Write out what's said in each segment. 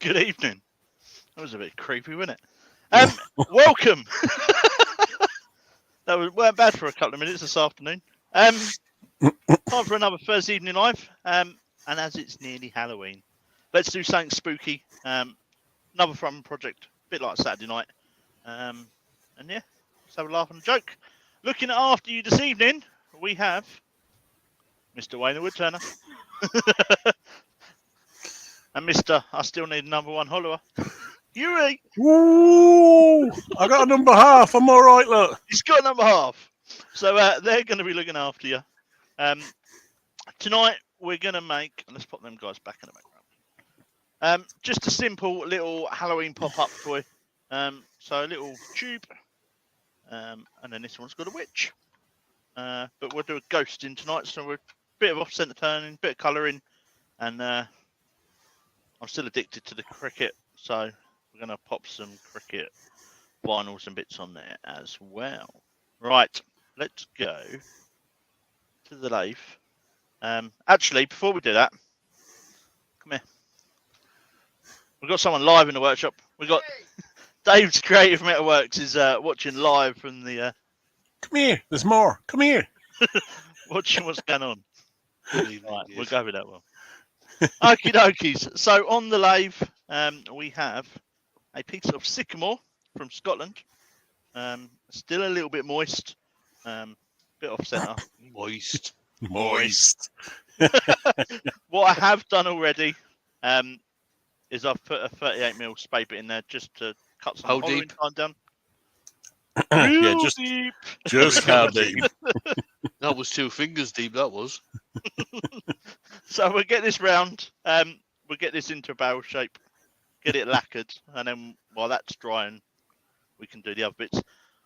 Good evening. That was a bit creepy, wasn't it? Welcome. Weren't bad for a couple of minutes this afternoon. Time for another Thursday evening live. And as it's nearly Halloween, let's do something spooky. Another fun project, a bit like Saturday night. And yeah, let's have a laugh and a joke. Looking after you this evening, we have Mr. Wayne the Woodturner. And Mr. I still need number one follower. Yuri. Ooh, I got a number half. I'm all right, look. He's got number half. So they're going to be looking after you. Tonight we're going to make, let's put them guys back in the background. Just a simple little Halloween pop-up toy. So a little tube. And then this one's got a witch. But we'll do a ghost in tonight. So we're a bit of off-centre turning, bit of colouring. And I'm still addicted to the cricket. So we're going to pop some cricket vinyls and bits on there as well. Right, let's go to the lathe. Actually, before we do that, come here. We've got someone live in the workshop. We've got Dave's Creative Metalworks is watching live from the... Come here, there's more. Come here. Watching what's going on. Right, we'll go with that one. Okie dokies. So on the lathe, we have a piece of sycamore from Scotland. Still a little bit moist. Bit off centre. Moist. What I have done already is I've put a 38mm spade bit in there just to cut some hollowing time down. Yeah, just how deep. That was 2 fingers deep, that was. So we'll get this round. We'll get this into a barrel shape, get it lacquered, and then while that's drying, we can do the other bits.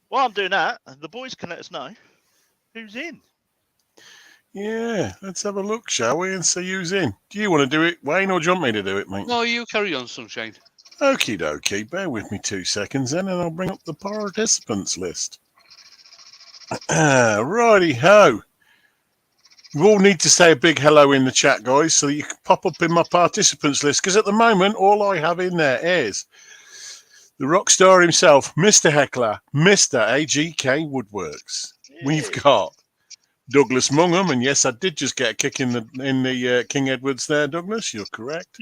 While I'm doing that, the boys can let us know who's in. Yeah, let's have a look, shall we, and see who's in. Do you want to do it, Wayne, or do you want me to do it, mate? No, you carry on, Sunshine. Okie dokie, bear with me 2 seconds then, and I'll bring up the participants list. Righty ho. You all need to say a big hello in the chat, guys, so that you can pop up in my participants list, because at the moment, all I have in there is the rock star himself, Mr. Heckler, Mr. AGK Woodworks. Yeah. We've got Douglas Mungham, and yes, I did just get a kick in the King Edwards there, Douglas. You're correct.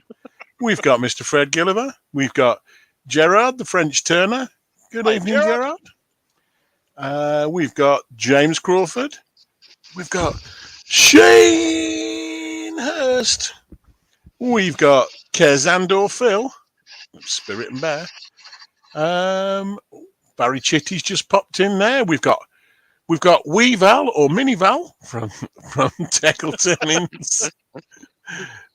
We've got Mr. Fred Gilliver. We've got Gerard, the French turner. Good evening, Gerard. We've got James Crawford. We've got Shane Hurst. We've got Kezandor Phil, Spirit and Bear. Barry Chitty's just popped in there. We've got Weeval or Minival from Teckletons.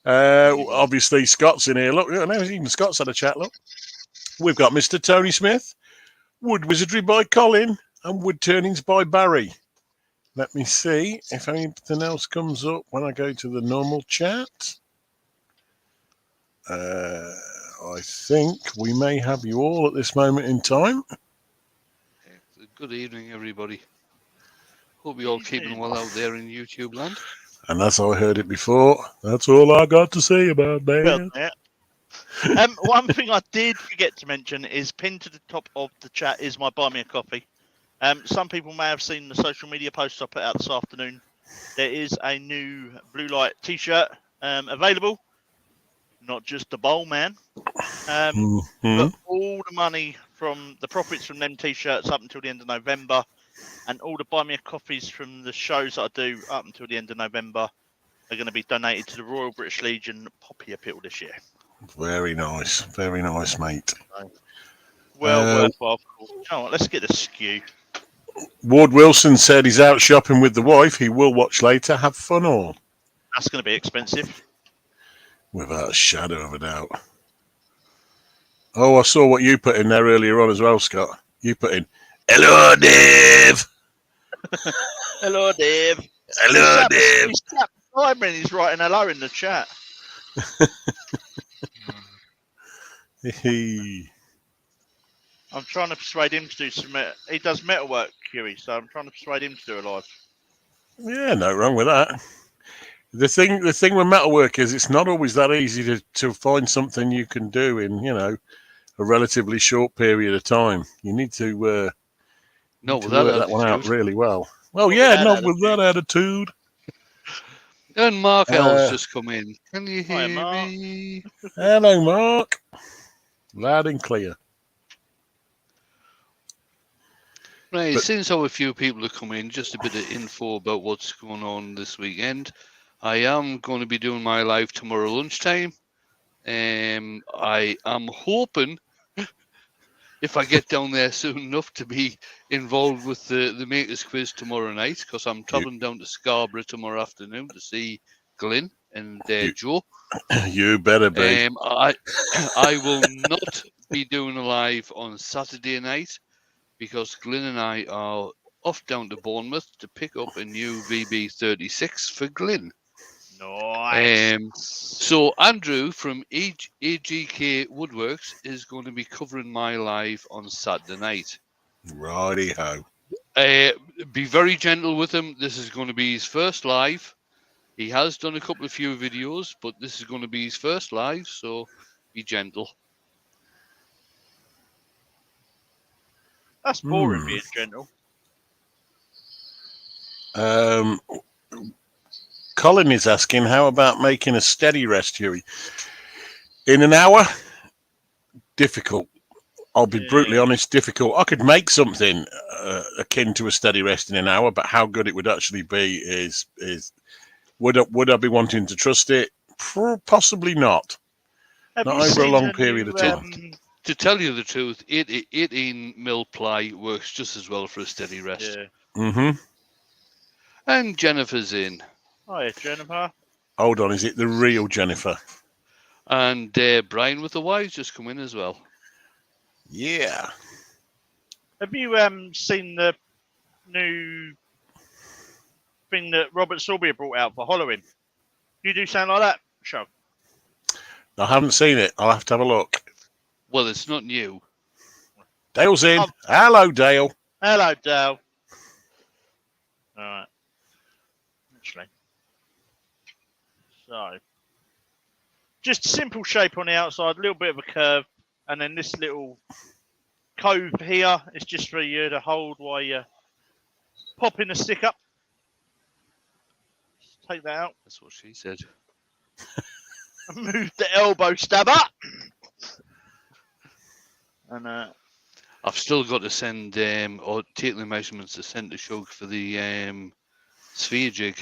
Obviously Scott's in here. Look, even Scott's had a chat. Look, we've got Mr. Tony Smith, Wood Wizardry by Colin, and Wood Turnings by Barry. Let me see if anything else comes up when I go to the normal chat. I think we may have you all at this moment in time. Good evening, everybody. Hope you're all keeping well out there in YouTube land. And as I heard it before, that's all I got to say about that. Well, yeah. One thing I did forget to mention is pinned to the top of the chat is my Buy Me a Coffee. Some people may have seen the social media posts I put out this afternoon. There is a new Bluelight t-shirt available. Not just the bowl, man. But all the money from the profits from them t-shirts up until the end of November, and all the Buy Me a Coffees from the shows that I do up until the end of November are going to be donated to the Royal British Legion Poppy Appeal this year. Very nice, mate. Well worthwhile. Oh, let's get the skew. Ward Wilson said he's out shopping with the wife. He will watch later. Have fun all. That's going to be expensive. Without a shadow of a doubt. Oh, I saw what you put in there earlier on as well, Scott. You put in, hello, Dave. Hello, Dave. Hello, Dave. He's writing hello in the chat. I'm trying to persuade him to do some... He does metalwork, Huey, so I'm trying to persuade him to do a live. Yeah, no wrong with that. The thing with metalwork is it's not always that easy to find something you can do in, a relatively short period of time. You need to Not to with that work that one out attitude. really well. Well, Not yeah, with that not with that attitude. And Mark L's Uh, just come in. Can you Hi, hear Mark. me? Hello, Mark. Loud and clear. Right, But- since how a few people have come in, just a bit of info about what's going on this weekend. I am going to be doing my live tomorrow lunchtime. I am hoping, if I get down there soon enough, to be involved with the Makers Quiz tomorrow night, because I'm travelling down to Scarborough tomorrow afternoon to see Glyn and Joe. You better be. I will not be doing a live on Saturday night, because Glyn and I are off down to Bournemouth to pick up a new VB36 for Glyn. Nice. So Andrew from AGK Woodworks is going to be covering my live on Saturday night. Righty-ho. Be very gentle with him. This is going to be his first live. He has done a couple of few videos, but this is going to be his first live, so be gentle. That's boring being gentle. Colin is asking, how about making a steady rest, Huey? In an hour? Difficult. I'll be brutally honest, difficult. I could make something akin to a steady rest in an hour, but how good it would actually be is would I be wanting to trust it? Possibly not. Have Not you over a seen long the period new, of time. To tell you the truth, 18 mil ply works just as well for a steady rest. Yeah. Mm-hmm. And Jennifer's in. Hi, Jennifer. Hold on, is it the real Jennifer? And Brian with the Y's just come in as well. Yeah. Have you seen the new thing that Robert Sorbier brought out for Halloween? You do sound like that, Shug. I haven't seen it. I'll have to have a look. Well, it's not new. Dale's in. Oh. Hello, Dale. Hello, Dale. All right. Actually. So, just a simple shape on the outside, a little bit of a curve, and then this little cove here is just for you to hold while you're popping the stick up. Just take that out. That's what she said. And move the elbow stab up. And I've still got to send or take the measurements to send to Shug for the sphere jig.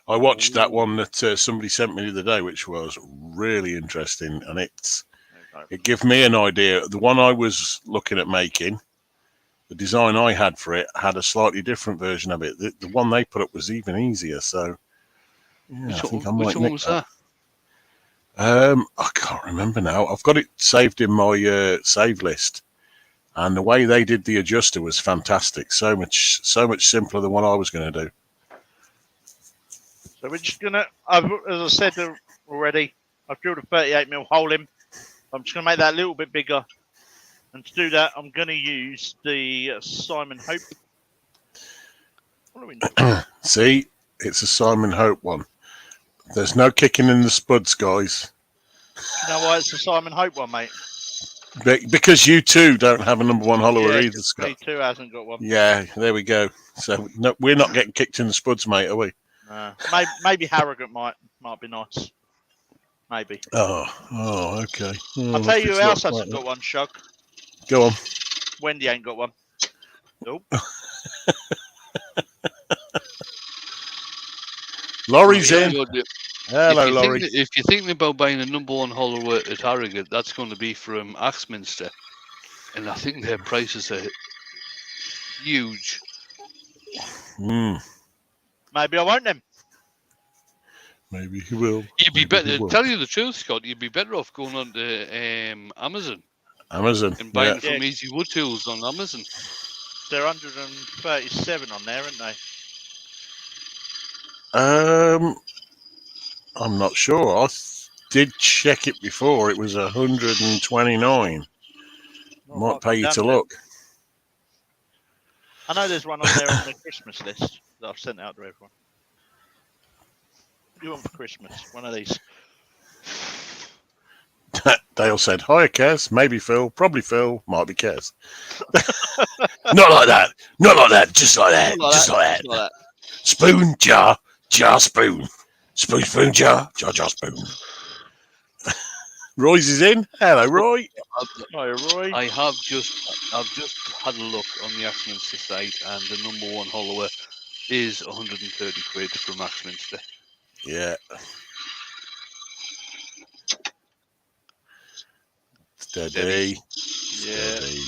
I watched that one that somebody sent me the other day, which was really interesting, and it gave me an idea. The one I was looking at making, the design I had for it had a slightly different version of it. The one they put up was even easier. So, yeah, Which one was that? I can't remember now. I've got it saved in my save list, and the way they did the adjuster was fantastic. So much simpler than what I was going to do. so we're just gonna, as I said already, I've drilled a 38mm hole in. I'm just gonna make that a little bit bigger, and to do that, I'm gonna use the Simon Hope. See, it's a Simon Hope one. There's no kicking in the spuds, guys. You know why it's a Simon Hope one, mate? Because you too don't have a number one hollower either, Scott. Me too hasn't got one. Yeah, there we go. So no, we're not getting kicked in the spuds, mate, are we? Maybe Harrogate might be nice. Maybe. Oh, okay. Oh, I'll tell you who else like hasn't got one, Shug. Go on. Wendy ain't got one. Nope. Laurie's in. Hello, Laurie. If you're thinking about buying a number one hollower at Harrogate, that's going to be from Axminster. And I think their prices are huge. Maybe I won't then. Maybe he will. You'd be better, tell you the truth, Scott, you'd be better off going on to Amazon. And buying from Easy Wood Tools on Amazon. They're 137 on there, aren't they? I'm not sure. I did check it before. It was 129. Might pay you to look. I know there's one on there on the Christmas list that I've sent out to everyone. you want for Christmas? One of these. Dale said, "Hiya, Kez. Maybe Phil. Probably Phil. Might be Kez." Not like that. Not like that. Just like that. Just like that. Spoon, jar, spoon. Spoon, spoon, jar, spoon. Roy's is in. Hello, Roy. Hi, Roy. I've just had a look on the Axminster site, and the number one hollower is 130 quid from Axminster. Yeah. Steady. Steady.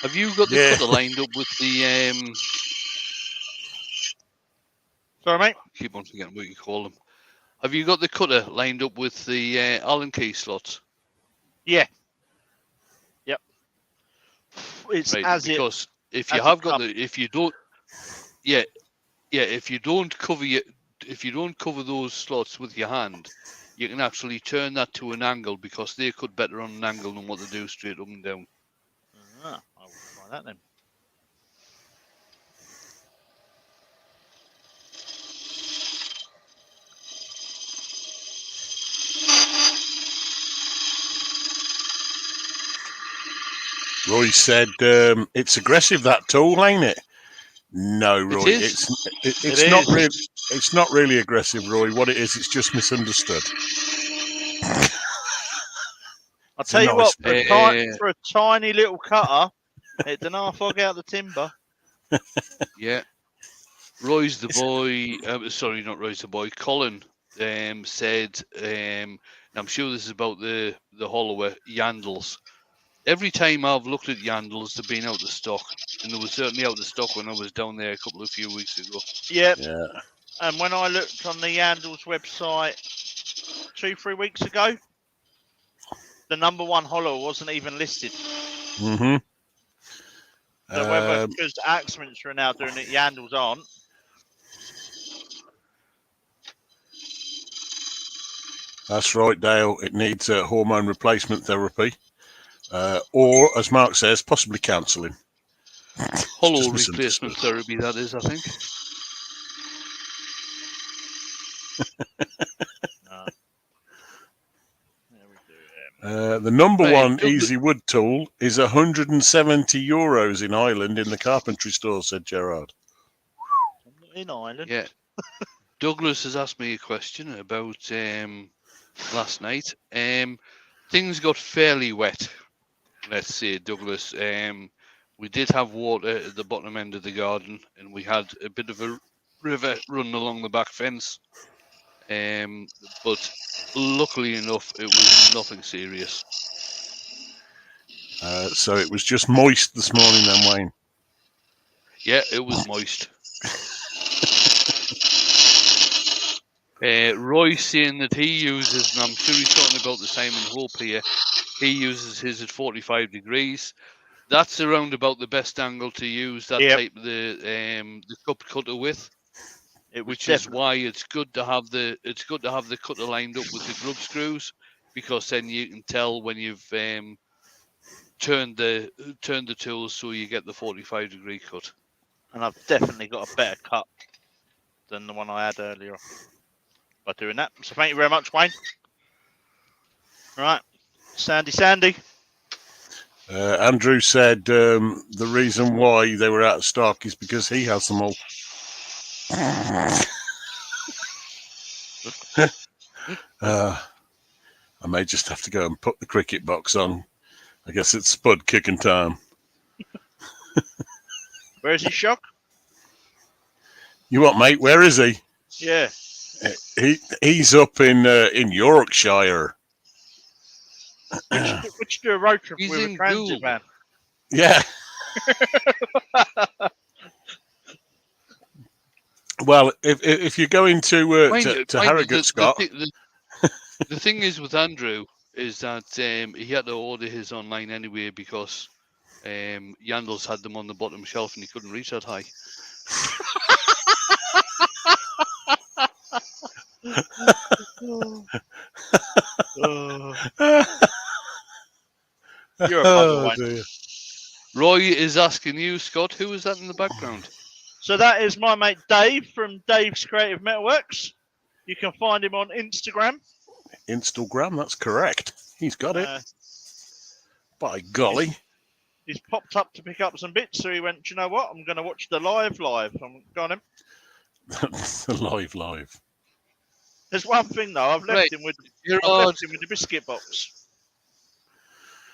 Have you got the cutter lined up with the Sorry, mate. keep on forgetting what you call them. Have you got the cutter lined up with the Allen key slots? Yeah. Yep. It's Right, as because it, if you have got the, if you don't, if you don't cover those slots with your hand, you can actually turn that to an angle because they cut better on an angle than what they do straight up and down. I will try that then. Roy said, "It's aggressive, that tool, ain't it?" No, Roy, it's not really. It's not really aggressive, Roy. What it is, it's just misunderstood. I'll tell you what, for a tiny little cutter, it didn't half hog out the timber. Yeah, Roy's the boy. Sorry, not Roy's the boy. Colin said, and I'm sure this is about the hollower Yandles. Every time I've looked at Yandles, they've been out of stock, and they were certainly out of stock when I was down there a few weeks ago. Yep. Yeah. And when I looked on the Yandles website 2-3 weeks ago, the number one hollow wasn't even listed. Mm-hmm. So whether because Axminster are now doing it, Yandles aren't. That's right, Dale. It needs hormone replacement therapy. Or, as Mark says, possibly counselling. Hollow replacement therapy, that is, I think. The number one easy wood tool is €170 in Ireland in the carpentry store, said Gerard. In Ireland? Yeah. Douglas has asked me a question about last night. Things got fairly wet, let's say, Douglas. We did have water at the bottom end of the garden, and we had a bit of a river running along the back fence. But luckily enough, it was nothing serious. So it was just moist this morning then, Wayne? Yeah, it was moist. Roy saying that he uses, and I'm sure he's talking about the Simon Hope here, he uses his at 45 degrees. That's around about the best angle to use that type of the cup cutter with. Which is why it's good to have the cutter lined up with the grub screws, because then you can tell when you've turned the tools so you get the 45-degree cut. And I've definitely got a better cut than the one I had earlier by doing that. So thank you very much, Wayne. All right, Sandy. Andrew said the reason why they were out of stock is because he has them all. I may just have to go and put the cricket box on. I guess it's spud kicking time. Where is he, Shock? You what, mate? Where is he? Yeah. He's up in Yorkshire. Would you do a road trip with a transit van? Yeah. Well, if you're going to Harrogate, Scott. The thing is with Andrew is that he had to order his online anyway because Yandles had them on the bottom shelf and he couldn't reach that high. You're a bugger, Roy is asking you, Scott, who is that in the background? So that is my mate Dave from Dave's Creative Metalworks. You can find him on Instagram. Instagram, that's correct. He's got it. Uh, By golly. He's popped up to pick up some bits, so he went, "Do you know what? I'm going to watch the live. I'm going him." live. There's one thing though. I've left him with the biscuit box.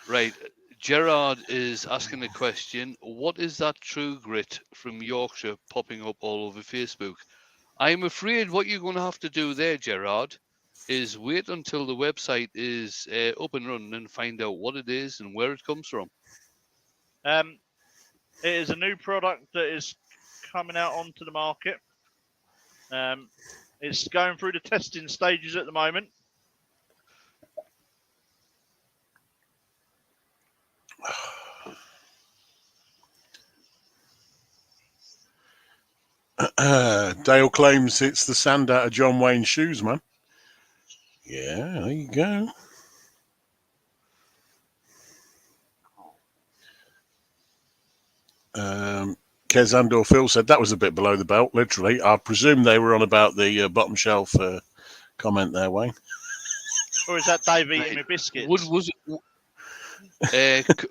Right. Gerard is asking a question. What is that True Grit from Yorkshire popping up all over Facebook? I'm afraid what you're going to have to do there, Gerard, is wait until the website is up and running and find out what it is and where it comes from. It is a new product that is coming out onto the market. It's going through the testing stages at the moment. Dale claims it's the sand out of John Wayne's shoes, man. Yeah, there you go. Kez Andor Phil said that was a bit below the belt, literally. I presume they were on about the bottom shelf comment there, Wayne. Or is that Dave eating my biscuits?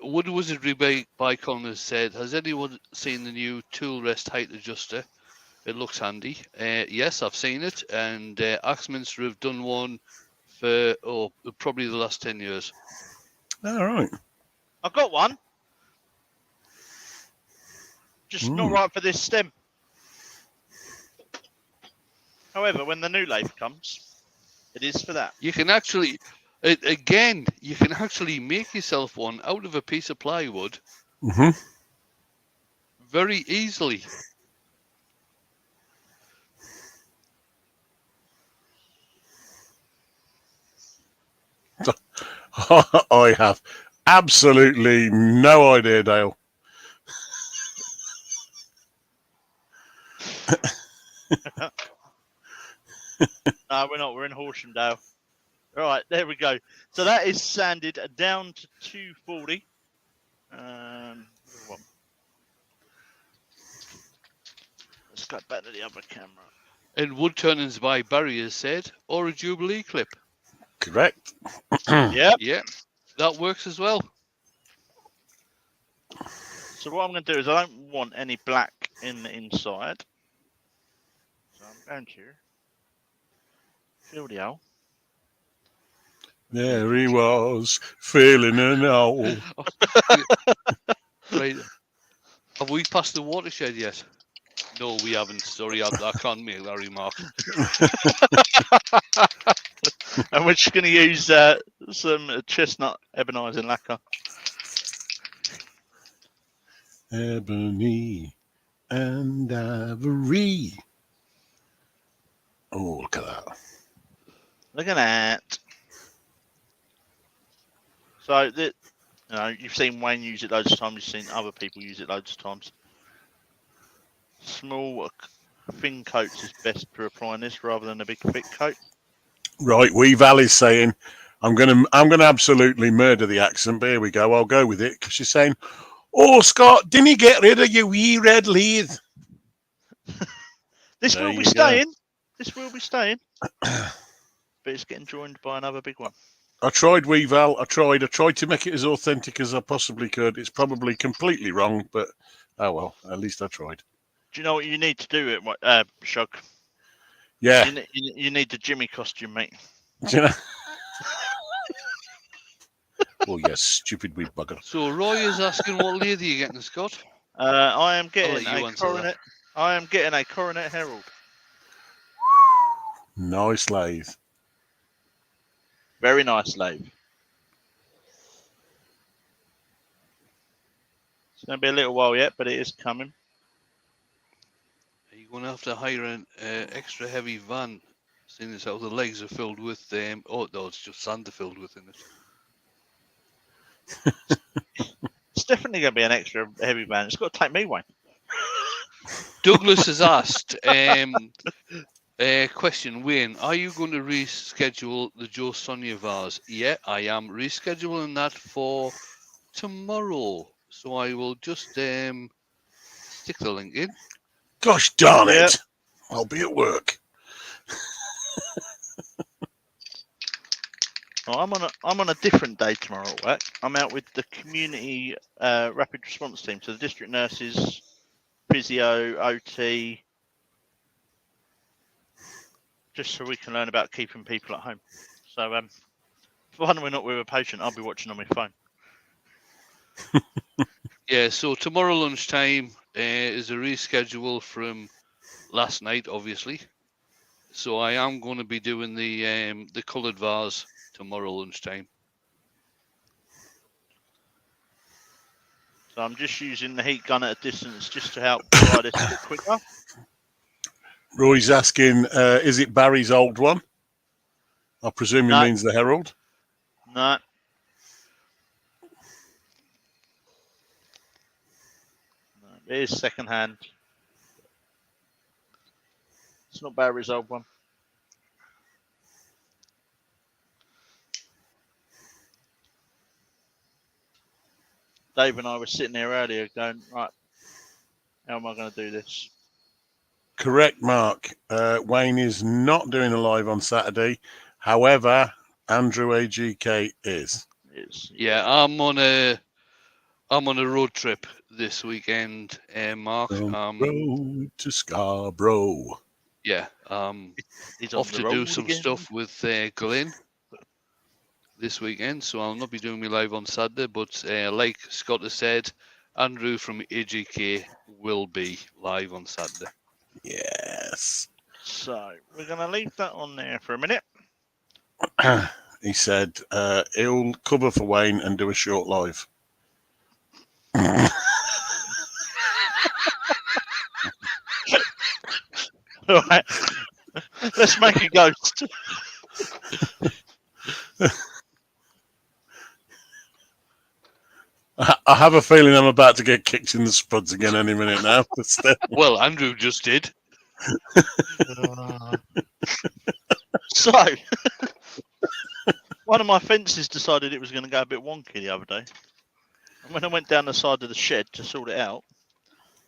Wood Wizardry by Connors said, has anyone seen the new tool rest height adjuster? It looks handy. Yes, I've seen it, and Axminster have done one for probably the last 10 years. All right. I've got one. Just not right for this stem. However, when the new lathe comes, it is for that. You can actually, you can actually make yourself one out of a piece of plywood very easily. I have absolutely no idea, Dale. No, we're not. We're in Horsham, Dale. Right, there we go. So that is sanded down to 240. Let's go back to the other camera. And wood turnings by Barry has said, or a Jubilee clip. Correct. Yep. Yeah, that works as well. So what I'm going to do is I don't want any black in the inside. So I'm going to fill the hole. There he was, feeling an owl. Right. Have we passed the watershed yet? No, we haven't. Sorry, I can't make that remark. And we're just going to use some chestnut ebonizing lacquer. Ebony and ivory. Oh, look at that. Look at that. So, you've seen Wayne use it loads of times. You've seen other people use it loads of times. Small, thin coats is best for applying this rather than a big, thick coat. Right, Val is saying, I'm gonna absolutely murder the accent, but here we go. I'll go with it because she's saying, "Oh, Scott, didn't you get rid of your wee red lathe?" This will be staying. This will be staying. But it's getting joined by another big one. I tried, Val. I tried to make it as authentic as I possibly could. It's probably completely wrong, but oh well. At least I tried. Do you know what you need to do, Shug? Yeah. You need the Jimmy costume, mate. Do you know? Oh yes, stupid wee bugger. So Roy is asking, what lathe are you getting, Scott? I am getting a Coronet. I am getting a Coronet Herald. Nice lathe. Very nice lathe. It's going to be a little while yet, but it is coming. Are you going to have to hire an extra heavy van, seeing as how the legs are filled with oh no, it's just sand filled with in it. It's definitely going to be an extra heavy van. It's got to take me, Wayne. Douglas has asked, question, Wayne, are you going to reschedule the Joe Sonia vase? Yeah, I am rescheduling that for tomorrow. So I will just stick the link in. Gosh darn Yep. it! I'll be at work. Oh, I'm on a different day tomorrow at work. I'm out with the community rapid response team, so the district nurses, physio, OT, just so we can learn about keeping people at home. So when we're not with a patient, I'll be watching on my phone. Yeah, so tomorrow lunchtime is a reschedule from last night, obviously. So I am going to be doing the coloured vase tomorrow lunchtime. So I'm just using the heat gun at a distance just to help dry this a bit quicker. Roy's asking, is it Barry's old one? I presume he No. means the Herald. No. It is second hand. It's not Barry's old one. Dave and I were sitting there earlier going, right, how am I going to do this? Correct, Mark. Wayne is not doing a live on Saturday. However, Andrew AGK is. Yeah, I'm on a road trip this weekend, Mark. Road to Scarborough. Yeah, He's off on to the do road some again. stuff with Glenn this weekend, so I'll not be doing me live on Saturday. But like Scott has said, Andrew from AGK will be live on Saturday. Yes. So we're going to leave that on there for a minute. He said he'll cover for Wayne and do a short live. All right. Let's make a ghost. I have a feeling I'm about to get kicked in the spuds again any minute now. But still. Well, Andrew just did. So, one of my fences decided it was going to go a bit wonky the other day. And when I went down the side of the shed to sort it out,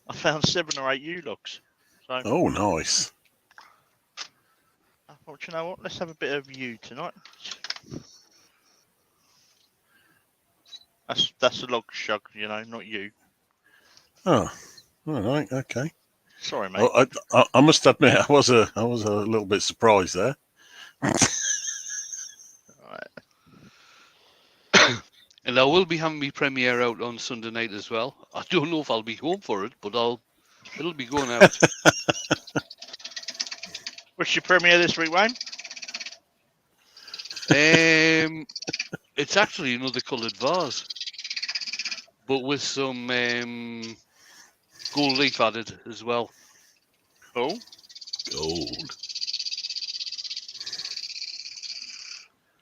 I found 7 or 8 U-logs. So, Oh, nice. I thought, you know what, let's have a bit of U tonight. That's a log shug, you know, not you. Oh, all right, okay. Sorry, mate. I must admit, I was a little bit surprised there. Right. And I will be having my premiere out on Sunday night as well. I don't know if I'll be home for it, but it'll be going out. What's your premiere this week, Wayne? It's actually another coloured vase, but with some gold leaf added as well. Cool. Gold.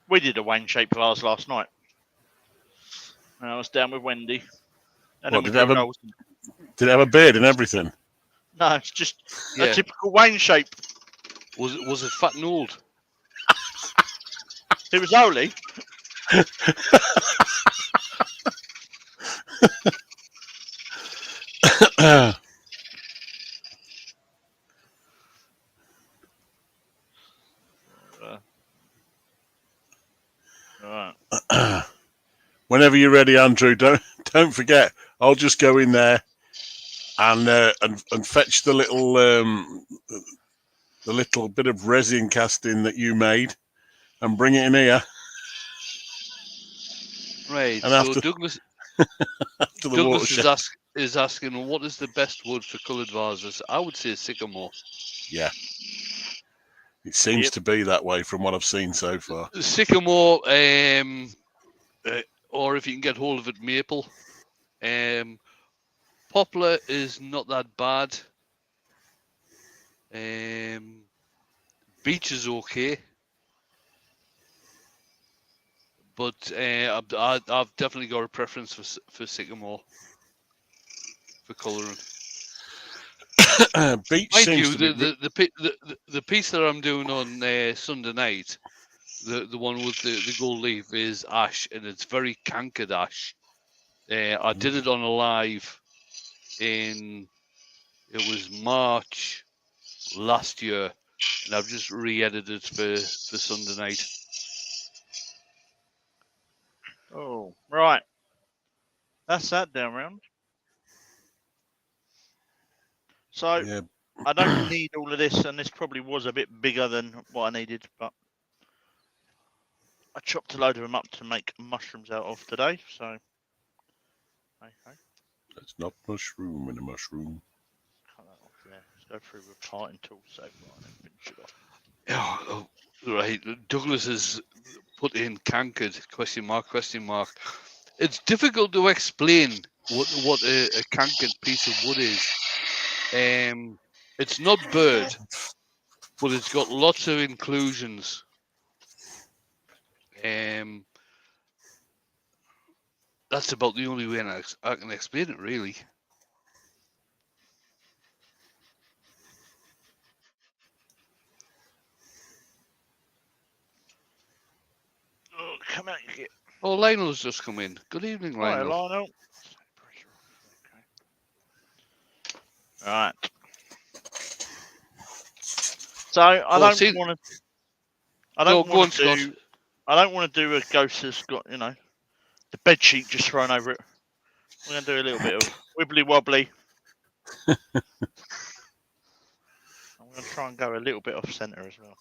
We did a Wayne shaped vase last night. And I was down with Wendy. And What, then did it have a beard and everything? No, it's just Yeah. a typical Wayne shape. Was it fat and old? It was Oli. Right. Whenever you're ready, Andrew, don't forget. I'll just go in there and fetch the little bit of resin casting that you made and bring it in here. Right. And So after Douglas the watershed. is asking what is the best wood for coloured vases. I would say sycamore. Yeah. It seems to be that way from what I've seen so far. Sycamore, or if you can get hold of it, maple. Poplar is not that bad. Beech is okay. But I've definitely got a preference for sycamore for colouring. Beech Mind seems you, to the piece that I'm doing on Sunday night, the one with the gold leaf is ash, and it's very cankered ash. I did it on a live in It was March last year, and I've just re-edited for Sunday night. Oh, right. That's that down round. So Yeah. I don't need all of this, and this probably was a bit bigger than what I needed, but I chopped a load of them up to make mushrooms out of today. So, hey. That's not mushroom in a mushroom. Cut that off there. Let's go through with parting tool so far and then finish it off. Oh, right. Douglas has put in cankered, question mark. It's difficult to explain what a cankered piece of wood is. It's not bird, but it's got lots of inclusions. That's about the only way I can explain it, really. Oh, come out, you get. Oh, Lionel's just come in. Good evening, Right, Lionel. Lionel. Okay. Right. So I don't want to. I don't want to do. Scott. I don't want to do a ghost that's got the bed sheet just thrown over it. We're gonna do a little bit of wibbly wobbly. I'm gonna try and go a little bit off centre as well.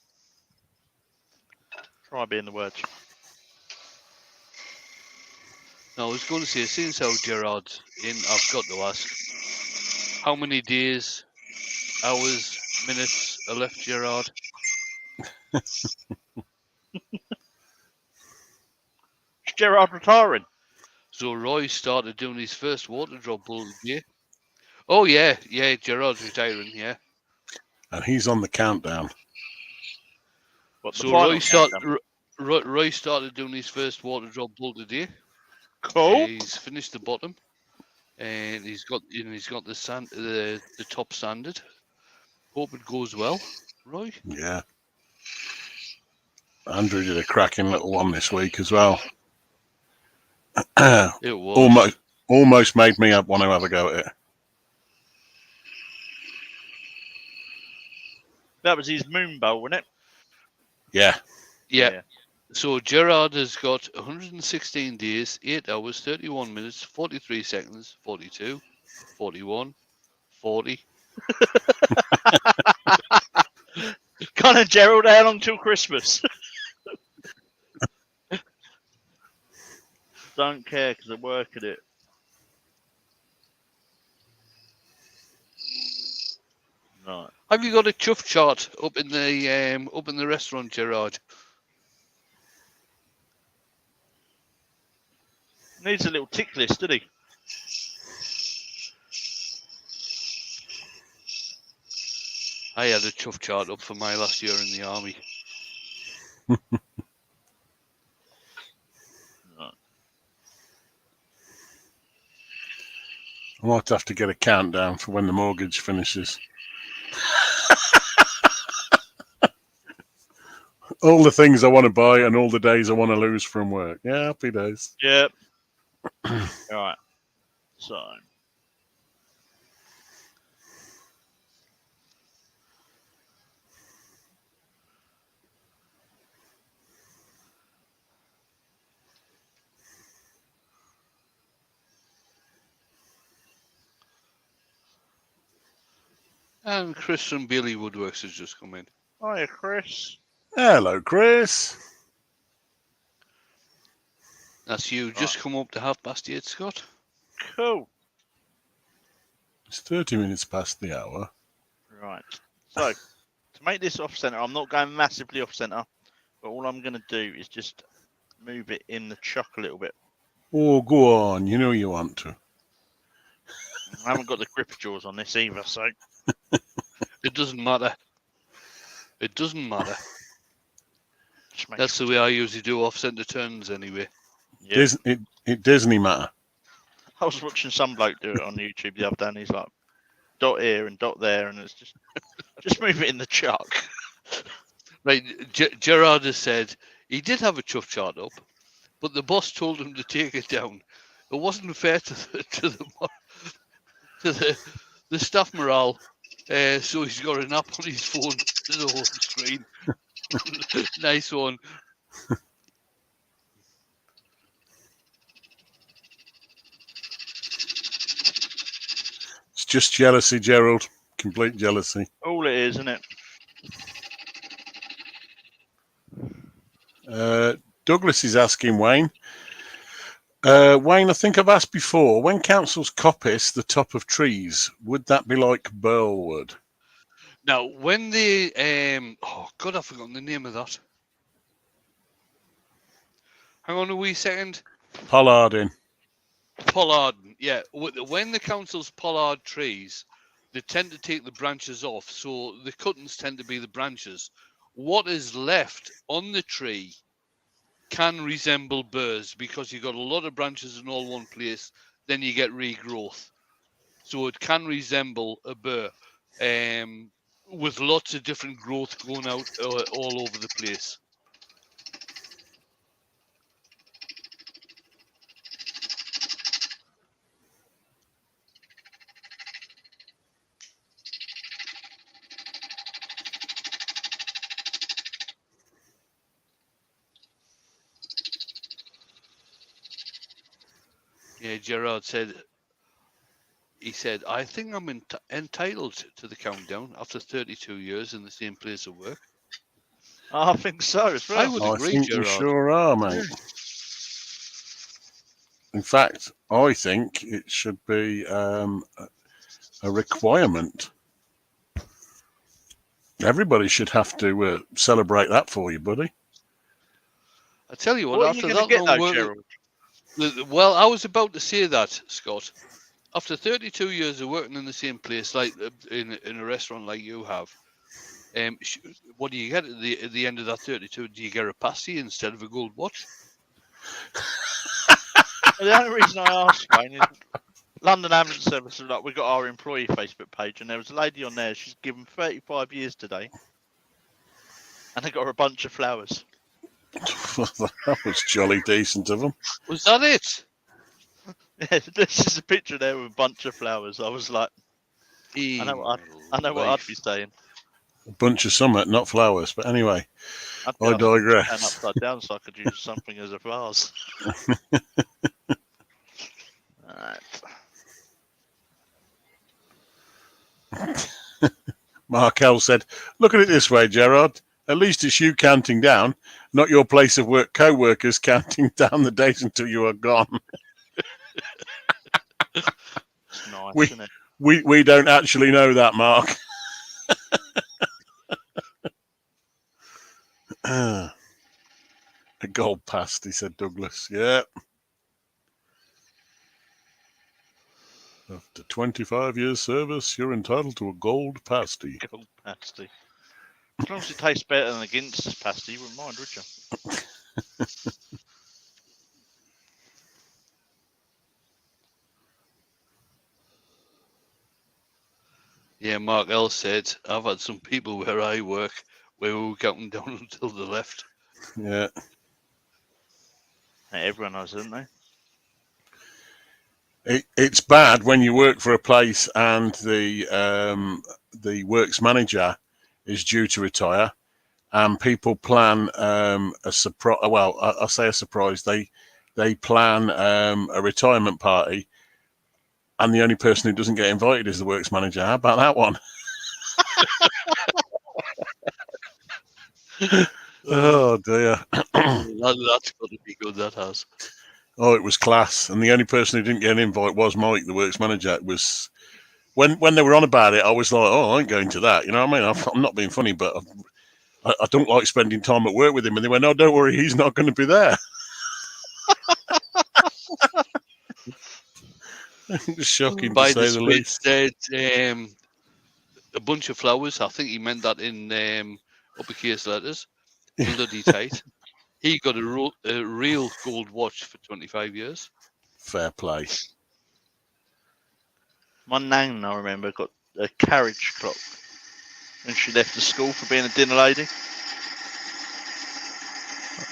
Try being the words. No, I was going to say, since how Gerard's in, I've got to ask, how many days, hours, minutes are left, Gerard? Is Gerard retiring? So Roy started doing his first water drop bull today. Oh yeah, Gerard's retiring, yeah. And he's on the countdown. What, So Roy started doing his first water drop bull today. Cool. He's finished the bottom, and he's got the top sanded. Hope it goes well, Roy. Yeah. Andrew did a cracking little one this week as well. It was almost made me want to have a go at it. That was his moon bowl, wasn't it? Yeah. So Gerard has got 116 days, 8 hours, 31 minutes, 43 seconds, 42, 41, 40. Con and Gerald, how long till Christmas? Don't care because I work at it. Right. Have you got a chuff chart up in the restaurant, Gerard? Needs a little tick list, doesn't he? I had a chuff chart up for my last year in the army. Right. I might have to get a countdown for when the mortgage finishes. All the things I want to buy and all the days I want to lose from work. Yeah, happy days. Yep. All right. So. And Chris from Bailey Woodworks has just come in. Hiya, Chris. Hello, Chris. That's you. Just come up to 8:30, Scott. Cool. It's 30 minutes past the hour. Right. So, to make this off center, I'm not going massively off center, but all I'm going to do is just move it in the chuck a little bit. Oh, go on. You know you want to. I haven't got the gripper jaws on this either, so. It doesn't matter. It doesn't matter. That's sure. the way I usually do off-centre turns anyway. Yeah. It doesn't matter. I was watching some bloke do it on YouTube the other day, and he's like, dot here and dot there, and it's just move it in the chuck. Right, Gerard has said he did have a chuff chart up, but the boss told him to take it down. It wasn't fair to the staff morale. So he's got an app on his phone as a home screen. Nice one. It's just jealousy, Gerald. Complete jealousy. All it is, isn't it? Douglas is asking Wayne. Wayne, I think I've asked before, when councils coppice the top of trees, would that be like burlwood? Now, when they oh God, I've forgotten the name of that. Hang on a wee second. Pollarding. Pollard, yeah. When the councils pollard trees, they tend to take the branches off, so the cuttings tend to be the branches. What is left on the tree can resemble burrs because you've got a lot of branches in all one place, then you get regrowth. So it can resemble a burr with lots of different growth going out all over the place. Yeah, Gerard said, he said, I think I'm entitled to the countdown after 32 years in the same place of work. I think so as well. I would agree, think Gerard. you sure are, mate. In fact, I think it should be a requirement. Everybody should have to celebrate that for you, buddy. I tell you what, What are you after going to that get long though, work, Gerald? well, I was about to say that, Scott. After 32 years of working in the same place, like in a restaurant like you have, what do you get at the end of that 32? Do you get a pasty instead of a gold watch? The only reason I asked, Wayne, is London Ambulance Service. Like, we got our employee Facebook page, and there was a lady on there. She's given 35 years today, and they got her a bunch of flowers. That was jolly decent of them. Was that it? Yeah, this is a picture there with a bunch of flowers. I was like, I know what I'd be saying. A bunch of summit, not flowers. But anyway, I'd I digress. Stand upside down so I could use something as a vase. Right. Mark L said, look at it this way, Gerard. At least it's you counting down, not your place of work co-workers counting down the days until you are gone. It's nice, isn't it? We don't actually know that, Mark. A gold pasty, said Douglas. Yeah. After 25 years service, you're entitled to a gold pasty. Gold pasty. As long as it tastes better than a Guinness pasty, you wouldn't mind, would you? Yeah, Mark L said, I've had some people where I work where we were counting down until the left. Yeah. Everyone has, isn't they? It's bad when you work for a place and the works manager is due to retire, and people plan a surprise. Well, I say a surprise. They plan a retirement party, and the only person who doesn't get invited is the works manager. How about that one? Oh dear. That's got to be good. That has. Oh, it was class, and the only person who didn't get an invite was Mike, the works manager. It was when they were on about it, I was like, "Oh, I ain't going to that." You know what I mean? I'm not being funny, but I don't like spending time at work with him. And they went, "No, don't worry, he's not going to be there." It was shocking By to say the least. Said a bunch of flowers. I think he meant that in uppercase letters. Bloody tight. He got a real gold watch for 25 years. Fair play. My nan, I remember, got a carriage clock when she left the school for being a dinner lady.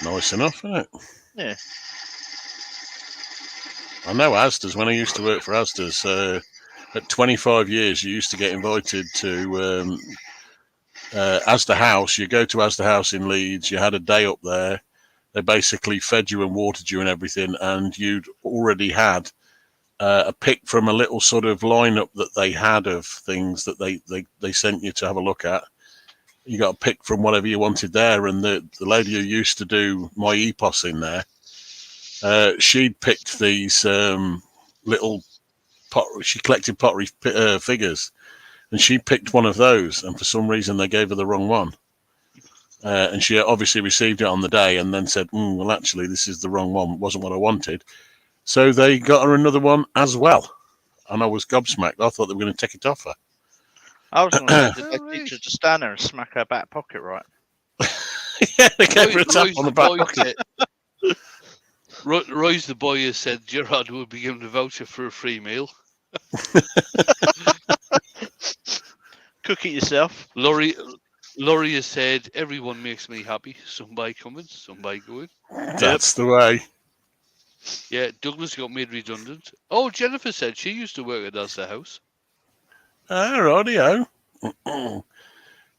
Nice enough, isn't it? Yeah. I know Asda's. When I used to work for Asda's, at 25 years, you used to get invited to Asda House. You go to Asda House in Leeds. You had a day up there. They basically fed you and watered you and everything, and you'd already had a pick from a little sort of lineup that they had of things that they sent you to have a look at. You got a pick from whatever you wanted there, and the lady who used to do my EPOS in there, she'd picked these little she collected pottery figures, and she picked one of those, and for some reason they gave her the wrong one. And she obviously received it on the day and then said, well, actually, this is the wrong one. It wasn't what I wanted. So they got her another one as well. And I was gobsmacked. I thought they were going to take it off her. I was going to say, did they teach her to stand there and smack her back pocket right? Yeah, they gave her a tap on the back pocket. Royce the boy has said Gerard will be given a voucher for a free meal. Cook it yourself. Laurie has said, everyone makes me happy. Some by coming, some by going. That's the way. Yeah, Douglas got made redundant. Oh, Jennifer said she used to work at Asda House. Ah, rightio.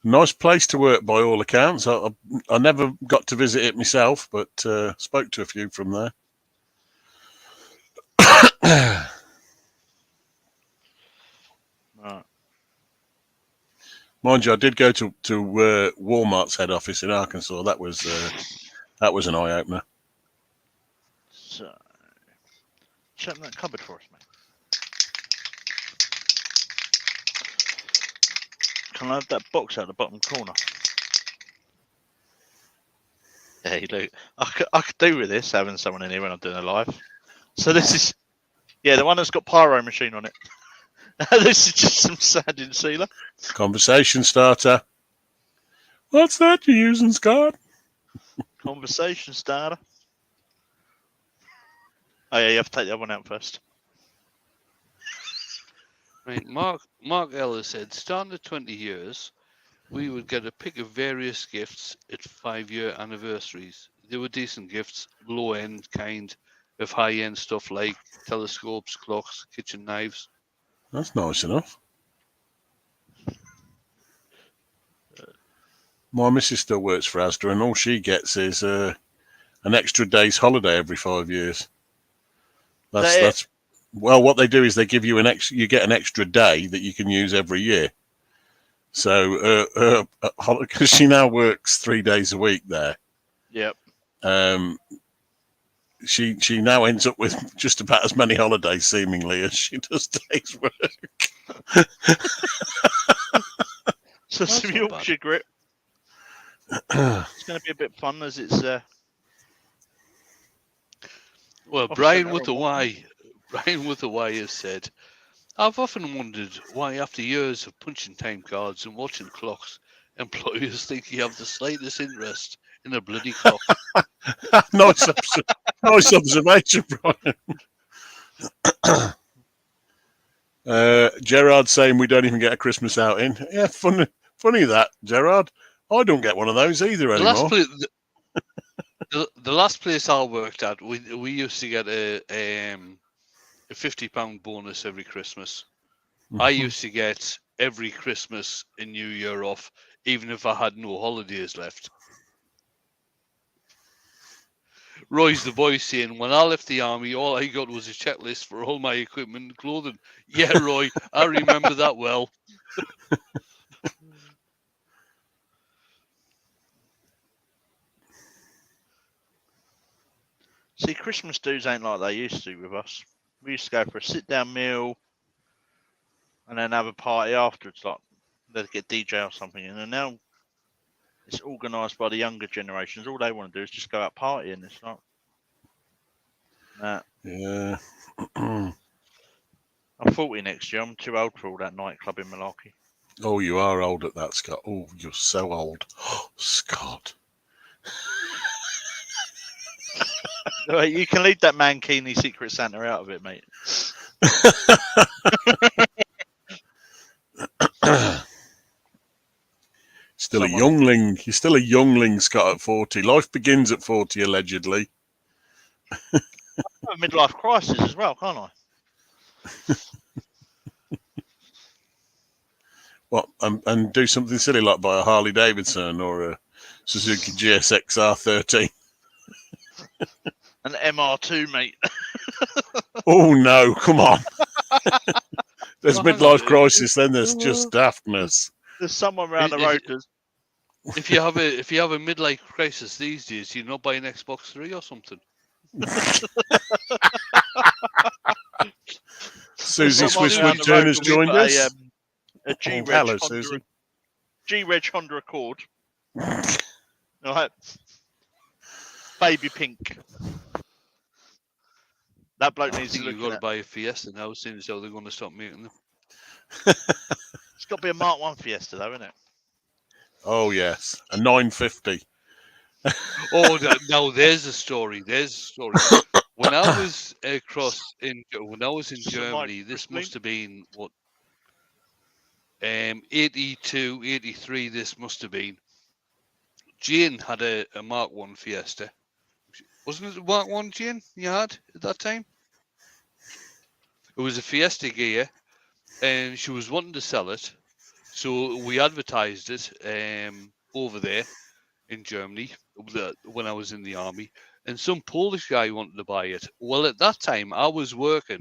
Nice place to work by all accounts. I never got to visit it myself, but spoke to a few from there. Right. Mind you, I did go to Walmart's head office in Arkansas. That was an eye opener. So, check that cupboard for us, mate. Can I have that box out the bottom corner? Hey, look, I could do with this, having someone in here when I'm doing a live. So this is, yeah, the one that's got pyro machine on it. This is just some sanding sealer. Conversation starter. What's that you're using, Scott? Conversation starter. Oh yeah, you have to take the other one out first. Right, Mark Ellis said, starting at 20 years, we would get a pick of various gifts at 5-year anniversaries. They were decent gifts, low-end kind of high-end stuff like telescopes, clocks, kitchen knives. That's nice enough. My missus still works for Asda, and all she gets is an extra day's holiday every 5 years. That's well, what they do is they give you you get an extra day that you can use every year. So, because she now works 3 days a week there. Yep. She now ends up with just about as many holidays, seemingly, as she does days work. So some Yorkshire grip. It's going to be a bit fun as it's. Well, Brian with the Y has said, I've often wondered why, after years of punching time cards and watching clocks, employers think you have the slightest interest in a bloody clock. Nice observation, Brian. Gerard saying we don't even get a Christmas outing. Yeah, funny that, Gerard. I don't get one of those either anymore. The last place I worked at, we used to get a £50 bonus every Christmas. I used to get every Christmas and New Year off, even if I had no holidays left. Roy's the boy saying, when I left the army, all I got was a checklist for all my equipment and clothing. Yeah, Roy, I remember that well. See, Christmas dues ain't like they used to with us. We used to go for a sit-down meal and then have a party afterwards, like they'd get DJ or something. And now it's organised by the younger generations. All they want to do is just go out partying. It's like, nah. Yeah. I'm 40 next year. I'm too old for all that nightclub in Malarkey. Oh, you are old at that, Scott. Oh, you're so old. Oh, Scott. Right, you can leave that Mankini Secret Santa out of it, mate. Still a youngling. You're still a youngling, Scott, at 40. Life begins at 40, allegedly. I have a midlife crisis as well, can't I? What? And do something silly like buy a Harley Davidson or a Suzuki GSX R13. An MR2, mate. Oh no! Come on. There's Well, hang midlife on. crisis. Then there's just daftness. There's someone around the road that's If you have a midlife crisis these days, you're not buying Xbox 3 or something. Susie someone Swiss around the road Woodturners that's joined got us. a G-Reg Hello, Honda, Susie. G-Reg Honda Accord. Right. Baby pink. That bloke I needs to think look you've got to at. buy a Fiesta now, seeing as how they're going to stop making them. It's got to be a Mark 1 Fiesta, though, isn't it? Oh yes, a 950. Oh, now there's a story. There's a story. When I was in Germany, this must have been what 82, 83. This must have been. Jane had a Mark 1 Fiesta. Wasn't it a Mark 1, Jane, you had at that time? It was a Fiesta gear, and she was wanting to sell it. So we advertised it over there in Germany when I was in the army, and some Polish guy wanted to buy it. Well, at that time, I was working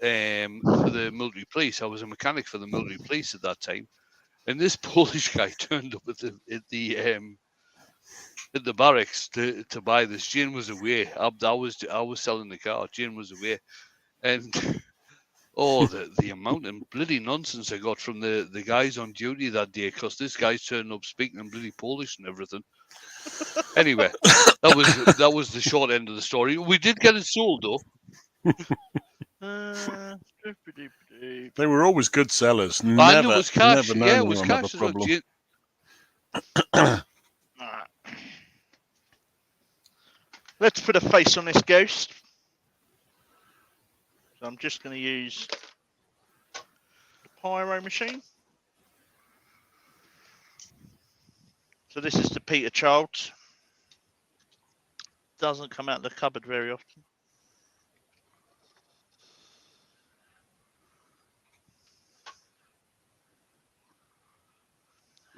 for the military police. I was a mechanic for the military police at that time, and this Polish guy turned up at the barracks to buy this. Jane was away. I was selling the car. Jane was away, and oh, the amount of bloody nonsense I got from the guys on duty that day, because this guy's turning up speaking in bloody Polish and everything. Anyway, that was the short end of the story. We did get it sold though. They were always good sellers. I Never, knew it was cash. never Yeah, known it was anyone have cash a as well. problem. Let's put a face on this ghost. So I'm just going to use the pyro machine. So this is the Peter Childs. Doesn't come out of the cupboard very often.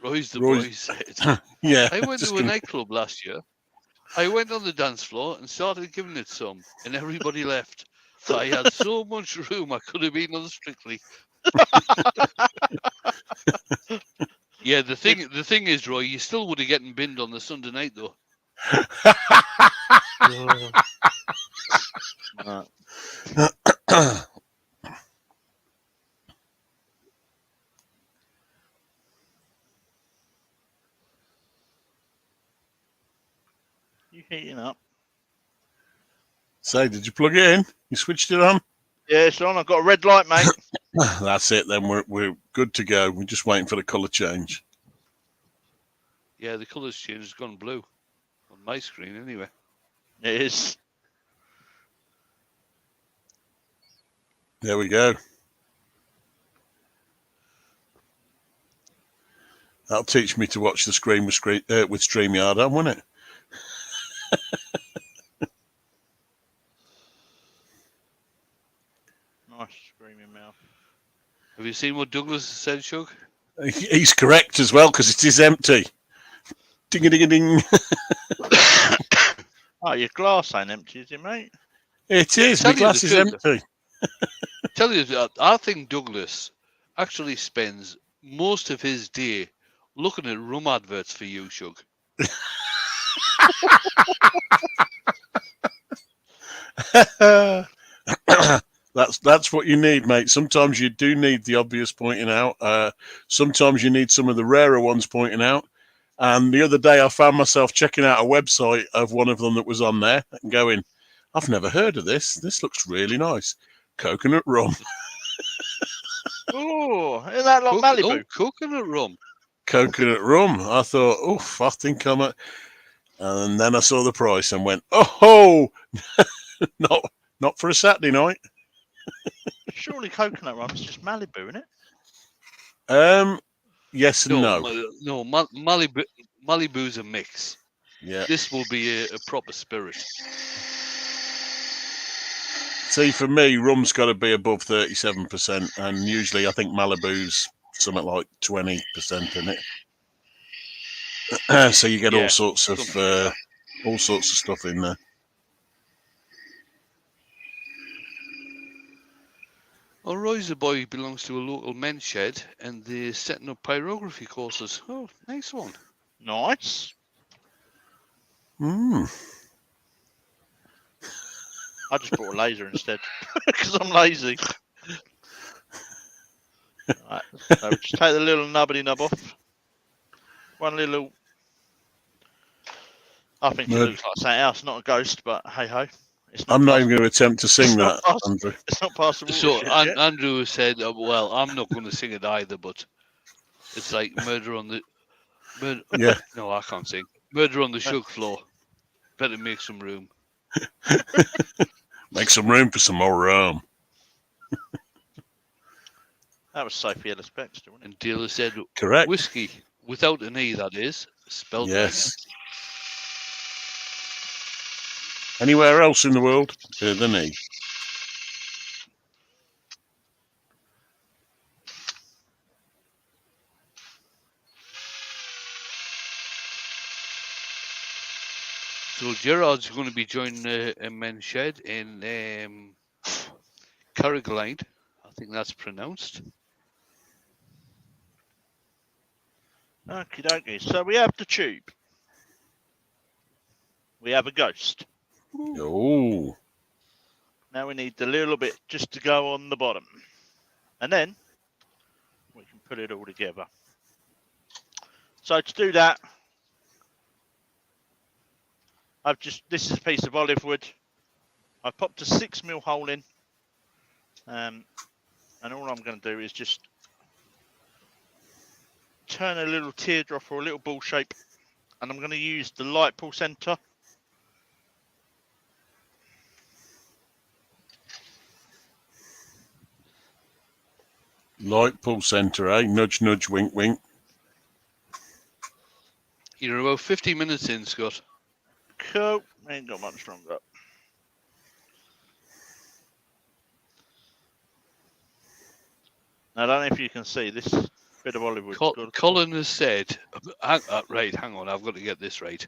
Roy's the Roy's- boy said. Yeah. I went just to a gonna- nightclub last year. I went on the dance floor and started giving it some, and everybody left. So I had so much room I could have been on the Strictly. Yeah, the thing is, Roy, you still would have gotten binned on the Sunday night though. You heating up? Say, did you plug it in? You switched it on? Yeah, it's on. I've got a red light, mate. That's it. Then we're good to go. We're just waiting for the colour change. Yeah, the colour's changed. It's gone blue on my screen anyway. It is. There we go. That'll teach me to watch the screen with StreamYard on, won't it? Nice screaming mouth. Have you seen what Douglas has said, Shug? He's correct as well, because it is empty. Ding-a-ding-a-ding. Oh, your glass ain't empty, is it, mate? It is. My Tell you glass the is truth. empty. Tell you that I think Douglas actually spends most of his day looking at rum adverts for you, Shug. That's what you need, mate. Sometimes you do need the obvious pointing out. Sometimes you need some of the rarer ones pointing out. And the other day I found myself checking out a website of one of them that was on there and going, I've never heard of this. This looks really nice. Coconut rum. Oh, isn't that like Malibu? Oh, coconut rum. Coconut rum. I thought, oof, I think I might. And then I saw the price and went, oh, not for a Saturday night. Surely coconut rum's just Malibu, isn't it? Yes and no. No, Malibu's a mix. Yeah. This will be a proper spirit. See, for me, rum's got to be above 37%, and usually I think Malibu's something like 20% in it. So you get Yeah, all sorts of something like stuff in there. Oh, Roy's a boy belongs to a local men's shed, and they're setting up pyrography courses. Oh, nice one. nice. Mm. I just brought a laser instead because I'm lazy. Right, so just take the little nubbity nub off. One little. I think it Murder. looks like something else, not a ghost, but hey ho. It's not I'm not past- even going to attempt to sing it's not that, past- Andrew. It's not past the So watershed yet. Andrew said, well, I'm not going to sing it either, but it's like murder on the... Yeah. No, I can't sing. Murder on the shug floor. Better make some room. Make some room for some more rum. That was Sophie Ellis Bextor, wasn't it? And Taylor said, Correct. whiskey, without an E, that is, spelled Yes. Anywhere else in the world, better than E. So Gerard's going to be joining a men's shed in Carrigaline. I think that's pronounced. Okie dokie. So we have the tube. We have a ghost. Oh. Now we need the little bit just to go on the bottom. And then we can put it all together. So to do that, this is a piece of olive wood. I've popped a 6mm hole in. And all I'm going to do is just turn a little teardrop or a little ball shape. And I'm going to use the light pull center. Light pull center, eh? Nudge, nudge, wink, wink. You're about 50 minutes in, Scott. Cool. Ain't got much longer. Now, I don't know if you can see this bit of olive wood. Colin has said, right, hang on, I've got to get this right.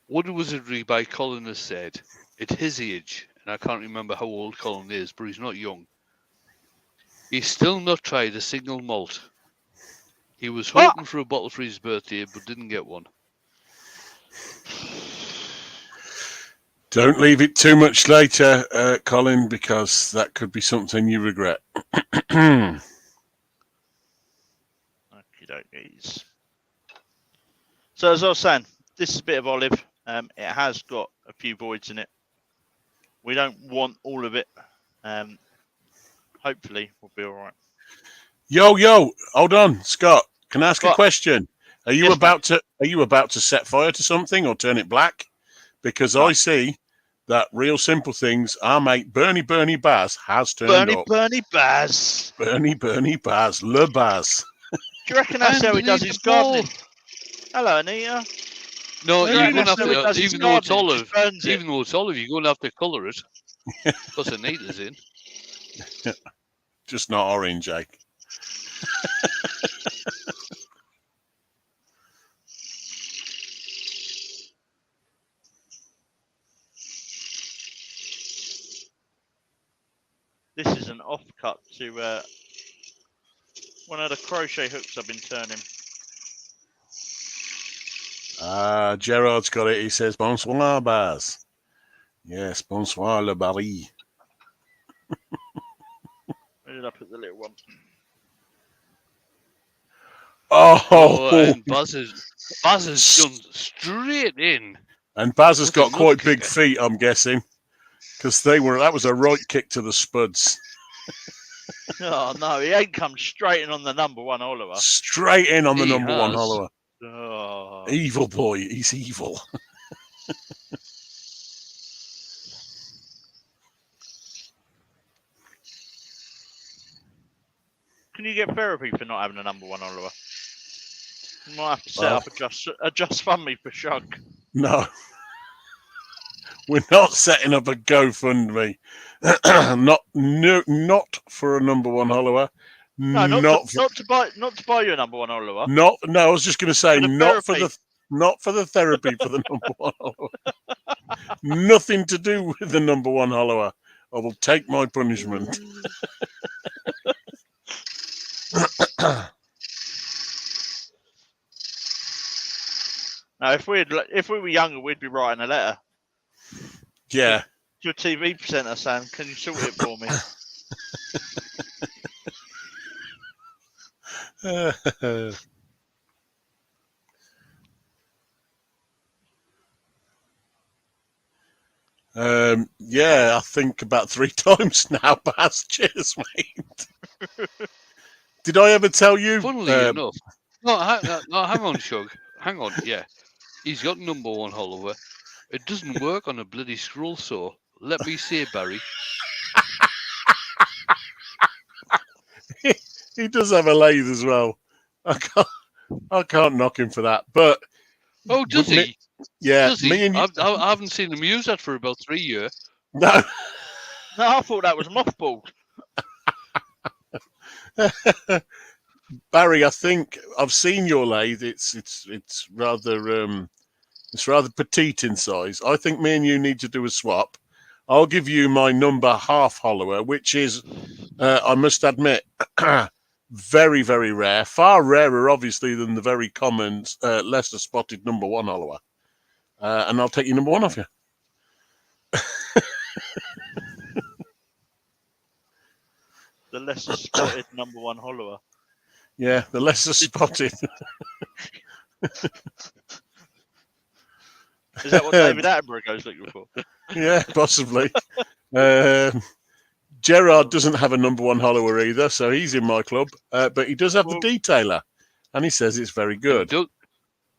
Wood Wizardry by Colin has said, at his age, and I can't remember how old Colin is, but he's not young, he's still not tried a single malt. He was hoping for a bottle for his birthday, but didn't get one. Don't leave it too much later, Colin, because that could be something you regret. Okie dokies. So as I was saying, this is a bit of olive. It has got a few voids in it. We don't want all of it. Hopefully we'll be all right. Yo, hold on, Scott. Can I ask a What? question? Are you Yes, about to set fire to something or turn it black? Because No. I see that Real Simple Things, our mate Bernie Baz has turned up. Bernie Baz. Bernie Baz, Le Baz. Do you reckon that's how he does his gardening? Hello, Anita. No, Yeah, you're going to that's have how he does to, his even though it's gardening, olive, just burns it. even though it's olive, you're going to have to colour it. Because Anita's in. Just not orange, eh? This is an offcut to one of the crochet hooks I've been turning. Gerard's got it. He says, bonsoir, Baz. Yes, bonsoir, Le Barry. Where did I put the little one? Oh, And Baz has done straight in. and Baz has Look got at quite Nut big Kicker. feet, I'm guessing, because that was a right kick to the spuds. Oh no, he ain't come straight in on the number one Oliver. Straight in on the He number one has. Hollower. Oh. Evil boy, he's evil. Can you get therapy for not having a number one Oliver? You might have to set up a just fund me for Shug. No. We're not setting up a GoFundMe. Not for a number one Hollower. No, not not to buy you a number one Oliver. no. I was just going to say For the not for therapy. the therapy for the number one hollower. Nothing to do with the number one hollower. I will take my punishment. Now, if we were younger, we'd be writing a letter Yeah. to a TV presenter saying, "Can you sort it for me?" Yeah, I think about 3 times now, Baz. Cheers, mate. Did I ever tell you? Funnily enough, no, hang on, Shug. Hang on, yeah. He's got number one hollower. It doesn't work on a bloody scroll saw. Let me say, Barry. He does have a lathe as well. I can't knock him for that. But Oh, does he? Yeah, Does he? me and you. I haven't seen him use that for about 3 years. No. No, I thought that was mothballed. Barry, I think I've seen your lathe. It's rather petite in size. I think me and you need to do a swap. I'll give you my number half hollower, which is, I must admit, very, very rare. Far rarer, obviously, than the very common, lesser spotted number one hollower. And I'll take your number one off you. The lesser spotted number one hollower. Yeah, the lesser spotted. Is that what David Attenborough goes looking for? Yeah, possibly. Gerard doesn't have a number one hollower either, so he's in my club. But he does have the detailer, and he says it's very good.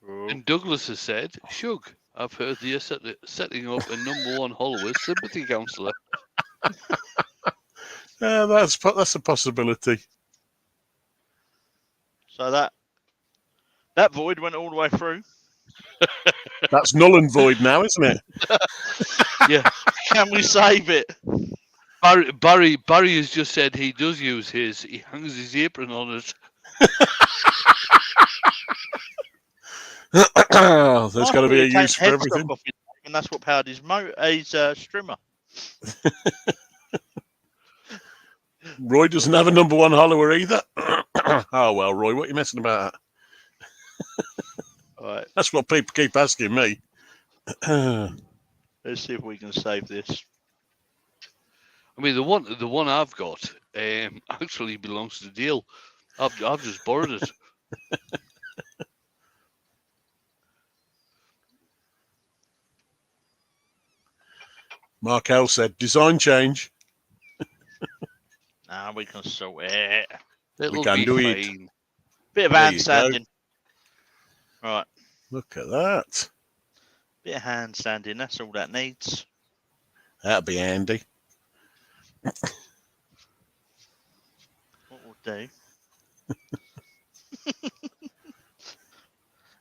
And Douglas has said, Shug, I've heard you're setting up a number one hollower sympathy counsellor. That's a possibility. So that void went all the way through. That's null and void now, isn't it? Yeah. Can we save it? Barry has just said he does use his. He hangs his apron on it. There's got to be a use for everything. And that's what powered his strimmer. Roy doesn't have a number one hollower either. Oh, well, Roy, what are you messing about? Right. That's what people keep asking me. Let's see if we can save this. I mean, the one I've got actually belongs to Dale. I've just borrowed it. Mark L said, design change. Nah, we can sort it. It'll can be do fine. Bit of There hand you go. sanding. Right. Look at that. Bit of hand sanding, that's all that needs. That'd be handy. What we'll do.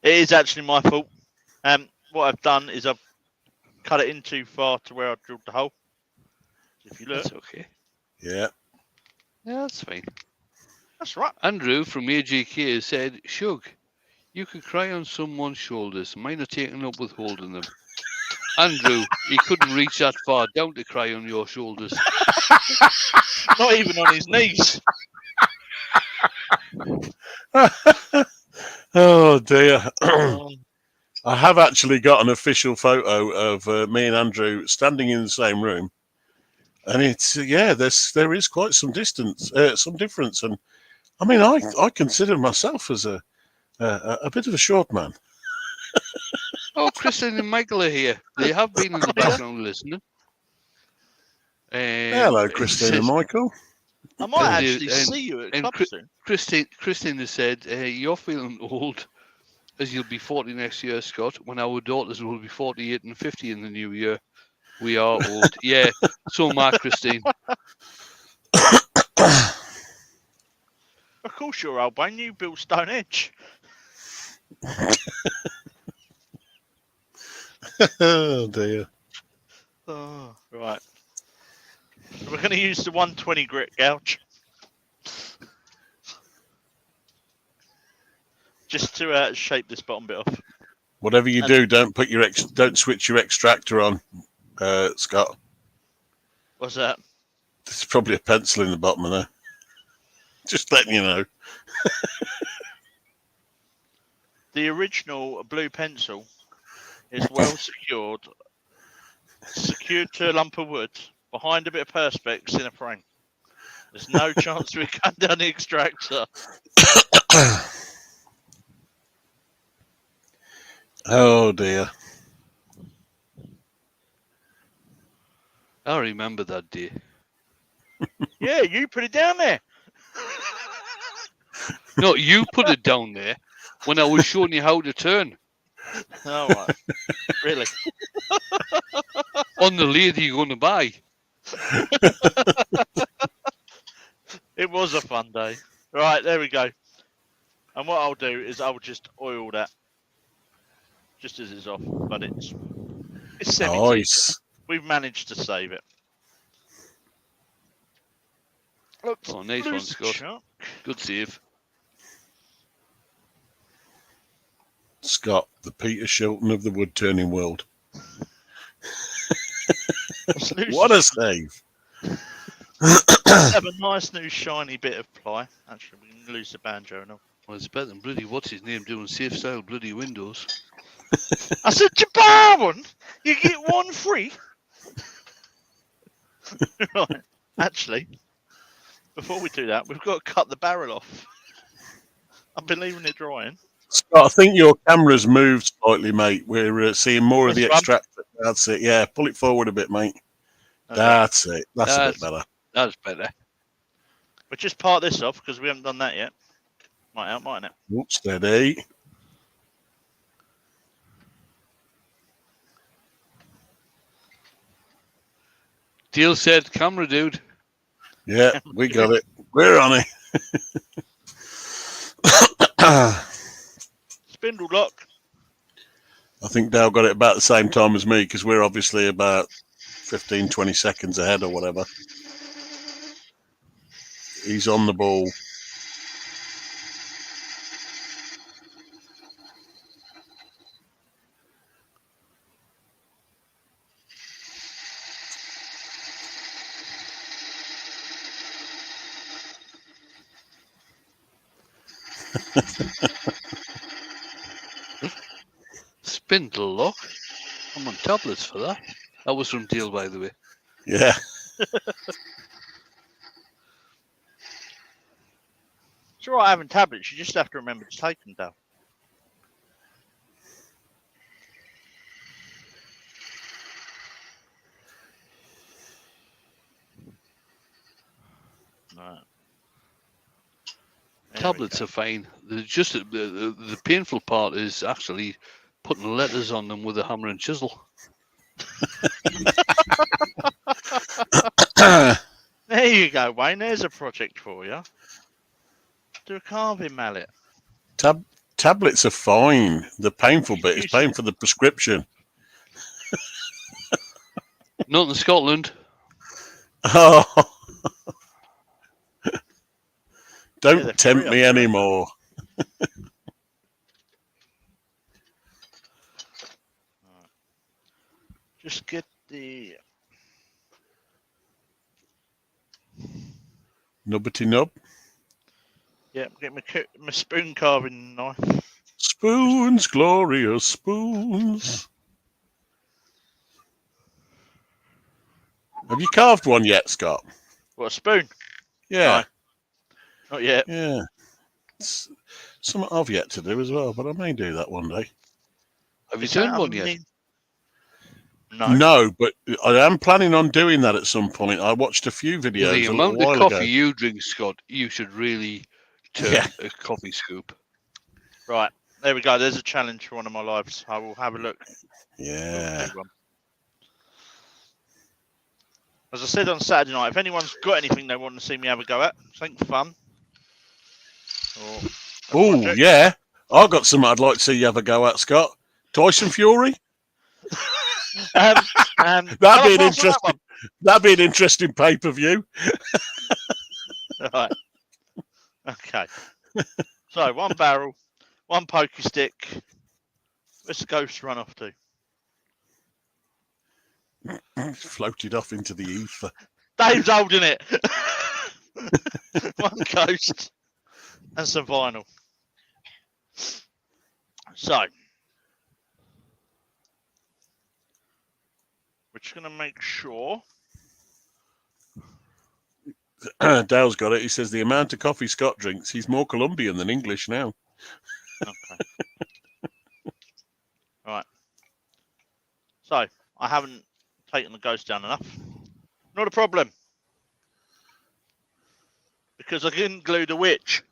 It is actually my fault. What I've done is I've cut it in too far to where I drilled the hole. If you look. That's okay. Yeah. Yeah, that's fine. That's right. Andrew from AGK said, Shug, you could cry on someone's shoulders. Mine are taken up with holding them. Andrew, he couldn't reach that far down to cry on your shoulders. Not even on his knees. Oh, dear. I have actually got an official photo of me and Andrew standing in the same room. And it's, there is quite some distance, some difference. And I mean, I consider myself as a bit of a short man. Oh, Christine and Michael are here. They have been in the background listening. Hello, Christine and Michael. I might actually see you at club soon. Christine has said, you're feeling old, as you'll be 40 next year, Scott, when our daughters will be 48 and 50 in the new year. We are old. Yeah, so am I, Christine. Of course you're old, Wayne. You built Stonehenge. Oh, dear. Oh, right. So we're going to use the 120 grit gouge. just to shape this bottom bit off. Whatever you And- do, don't switch your extractor on, Scott. What's that? There's probably a pencil in the bottom of there. Just letting you know. The original blue pencil is well secured to a lump of wood behind a bit of perspex in a frame. There's no chance we cut down the extractor. Oh dear. I remember that day. Yeah, you put it down there. No, you put it down there when I was showing you how to turn Oh, right. Really? on the lathe you're going to buy. It was a fun day. Right, there we go. And what I'll do is I'll just oil that just as it's off, but it's semi. Nice. We've managed to save it. Looks Oh, nice one, Scott. chuck. Good save. Scott, the Peter Shilton of the wood turning world. Let's lose What the- a save. have a nice new shiny bit of ply. Actually, we can lose the banjo and all. Well, it's better than bloody what's his name doing safe style bloody windows. I said, you buy one, you get one free. Right. Actually, before we do that, we've got to cut the barrel off. I've been leaving it drying. Scott, I think your camera's moved slightly, mate. We're seeing more of the This one? extractor. That's it. Yeah, pull it forward a bit, mate. Okay. That's it. That's a bit better. That's better. But just part this off because we haven't done that yet. Might help, mightn't it? Oops, steady. Deal said, camera dude. Yeah, we got it. We're on it. Spindle lock. I think Dale got it about the same time as me because we're obviously about 15, 20 seconds ahead or whatever. He's on the ball. Spindle lock. I'm on tablets for that. That was from Deal, by the way. Yeah. It's all right having tablets. You just have to remember to take them down. Right. There we Tablets go. are fine. They're just the painful part is actually putting letters on them with a hammer and chisel. There you go, Wayne. There's a project for you. Do a carving mallet. Tablets are fine. The painful bit is paying for the prescription. Not in Scotland. Oh. Yeah, Don't they're tempt free me up there. anymore. Just get the Nubbity nub. get my spoon carving knife. Spoons, glorious spoons. Have you carved one yet, Scott? What, a spoon? Yeah. Not yet. Yeah. It's something I've yet to do as well, but I may do that one day. Have you Is that turned one yet? No. No, but I am planning on doing that at some point. I watched a few With videos the a amount little of while coffee ago. you drink, Scott, you should really turn Yeah. a coffee scoop. Right. There we go. There's a challenge for one of my lives. I will have a look. Yeah. Big one. As I said on Saturday night, if anyone's got anything they want to see me have a go at, something fun. Or a Oh, project. yeah. I've got something I'd like to see you have a go at, Scott. Tyson Fury? Can That'd be I an pass on that interesting. That'd be an interesting pay-per-view. one? Right. Okay. So one barrel, one pokey stick. Where's the ghost run off to? Floated off into the ether. Dave's holding it. One ghost and some vinyl. So we're just going to make sure. Dale's got it. He says the amount of coffee Scott drinks, he's more Colombian than English now. Okay. Right. So I haven't taken the ghost down enough. Not a problem. Because I didn't glue the witch.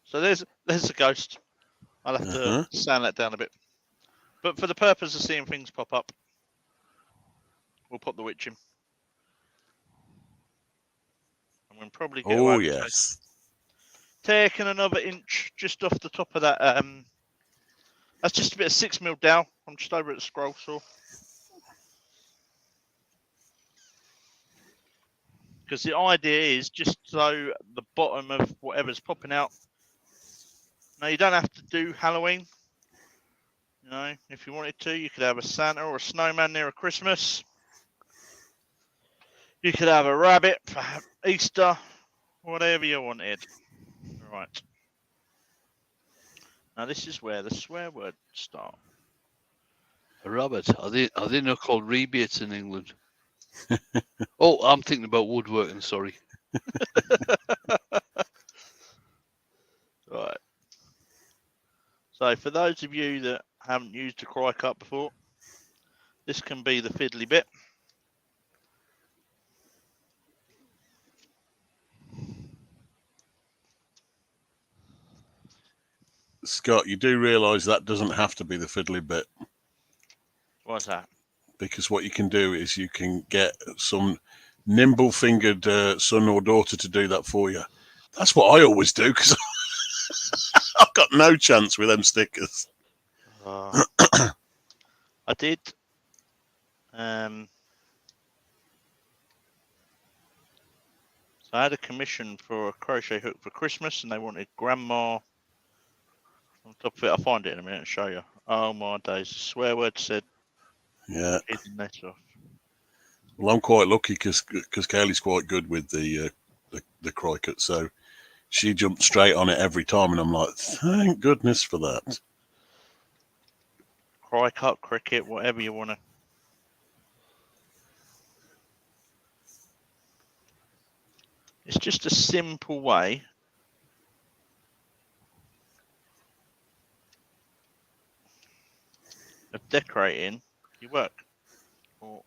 So there's the ghost. I'll have to sand that down a bit. But for the purpose of seeing things pop up, we'll pop the witch in. And we'll probably get Oh, yes. Taking another inch just off the top of that. That's just a bit of 6mm down. I'm just over at the scroll saw. Because the idea is just so the bottom of whatever's popping out. Now, you don't have to do Halloween. You know, if you wanted to, you could have a Santa or a snowman near a Christmas. You could have a rabbit for Easter, whatever you wanted. Right. Now, this is where the swear words start. Robert, are they not called rebates in England? Oh, I'm thinking about woodworking, sorry. Right. So for those of you that haven't used a cry cut before, this can be the fiddly bit. Scott, you do realise that doesn't have to be the fiddly bit. What's that? Because what you can do is you can get some nimble-fingered son or daughter to do that for you. That's what I always do, because I've got no chance with them stickers. I did. So I had a commission for a crochet hook for Christmas, and they wanted grandma on top of it. I'll find it in a minute and show you. Oh my days! The swear word said. Yeah. Hidden that off. Well, I'm quite lucky because Kaylee's quite good with the cricket, so she jumped straight on it every time, and I'm like, thank goodness for that. Cry cut, cricket, whatever you want to. It's just a simple way of decorating your work or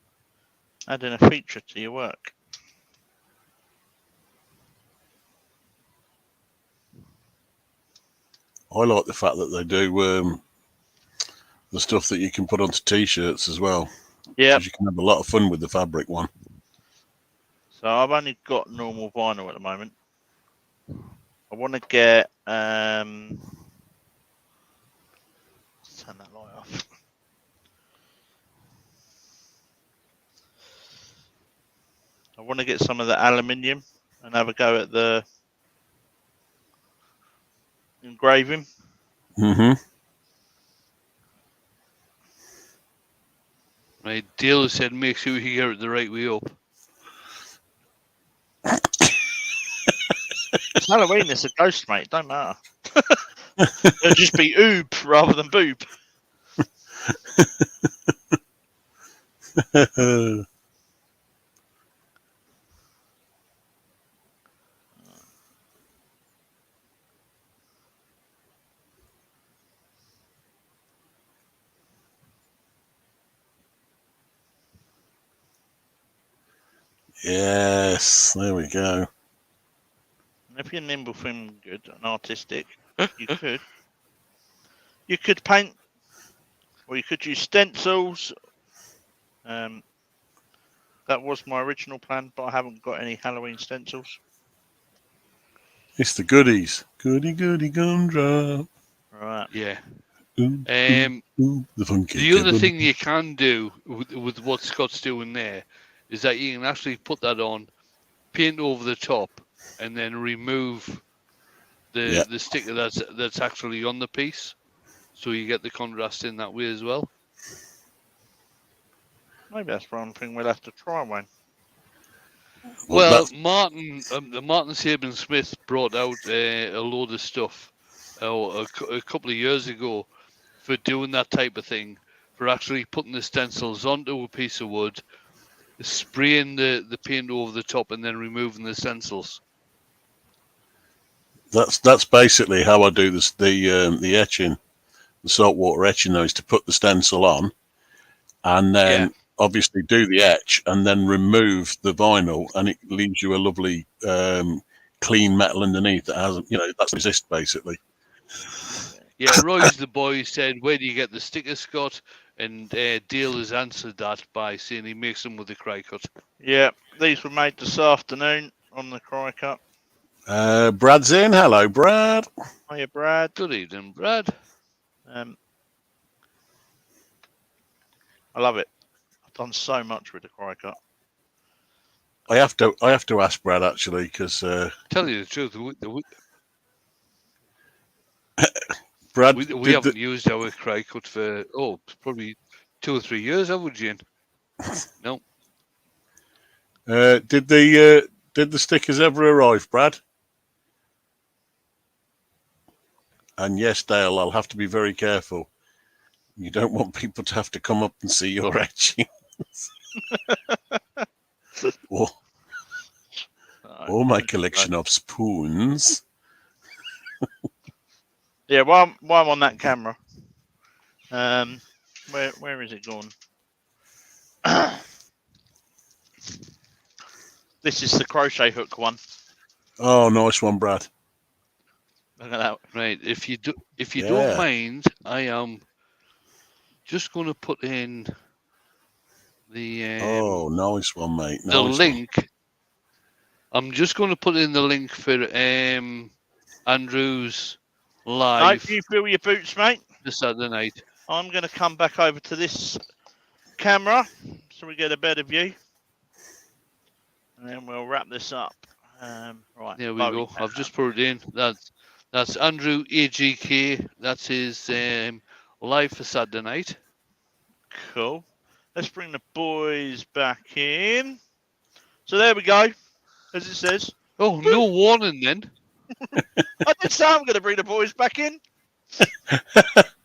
adding a feature to your work. I like the fact that they do the stuff that you can put onto t-shirts as well. Yeah. You can have a lot of fun with the fabric one. So I've only got normal vinyl at the moment. I want to get turn that light off. I want to get some of the aluminium and have a go at the engraving. Right, Dale said make sure you get it the right way up. It's Halloween, it's a ghost, mate. Don't matter. It'll just be oob rather than boob. Yes, there we go. If you're nimble fingered and artistic, you could paint, or you could use stencils. That was my original plan, but I haven't got any Halloween stencils. It's the goodies. Goody gumdrop. Right. Yeah. Ooh, the funky. The other thing you can do with what Scott's doing there is that you can actually put that on, paint over the top, and then remove the sticker that's actually on the piece, so you get the contrast in that way as well. Maybe that's one thing we'll have to try, Wayne. Well, Martin Saban Smith brought out a load of stuff a couple of years ago for doing that type of thing, for actually putting the stencils onto a piece of wood, spraying the paint over the top, and then removing the stencils. That's basically how I do this, the etching, the saltwater etching, though, is to put the stencil on, and then obviously do the etch, and then remove the vinyl, and it leaves you a lovely clean metal underneath that hasn't, that's resist basically. Yeah, Roy's the boy said, "Where do you get the sticker, Scott?" And Dale has answered that by saying he makes them with the cry cut. Yeah, these were made this afternoon on the cry cut. Brad's in. Hello, Brad. Hiya, Brad. Good evening, Brad. I love it. I've done so much with the cry cut. I have to ask Brad actually, because tell you the truth, Brad, we haven't used our cry cut for probably 2 or 3 years, have we, Jane? No. Did the stickers ever arrive, Brad? And yes, Dale, I'll have to be very careful. You don't want people to have to come up and see your etchings. or my collection of spoons. Yeah, while I'm on that camera, where is it gone? This is the crochet hook one. Oh, nice one, Brad. Look at that. Right, if you don't mind, I am just going to put in the nice one, mate. The link. I'm just going to put in the link for Andrew's live. Hope you feel your boots, mate. This Saturday night. I'm going to come back over to this camera so we get a better view, and then we'll wrap this up. Right. There we go. I've just put it in. That's Andrew AGK. That's his live for Saturday night. Cool. Let's bring the boys back in. So there we go, as it says. Oh, no warning then. I did say I'm going to bring the boys back in.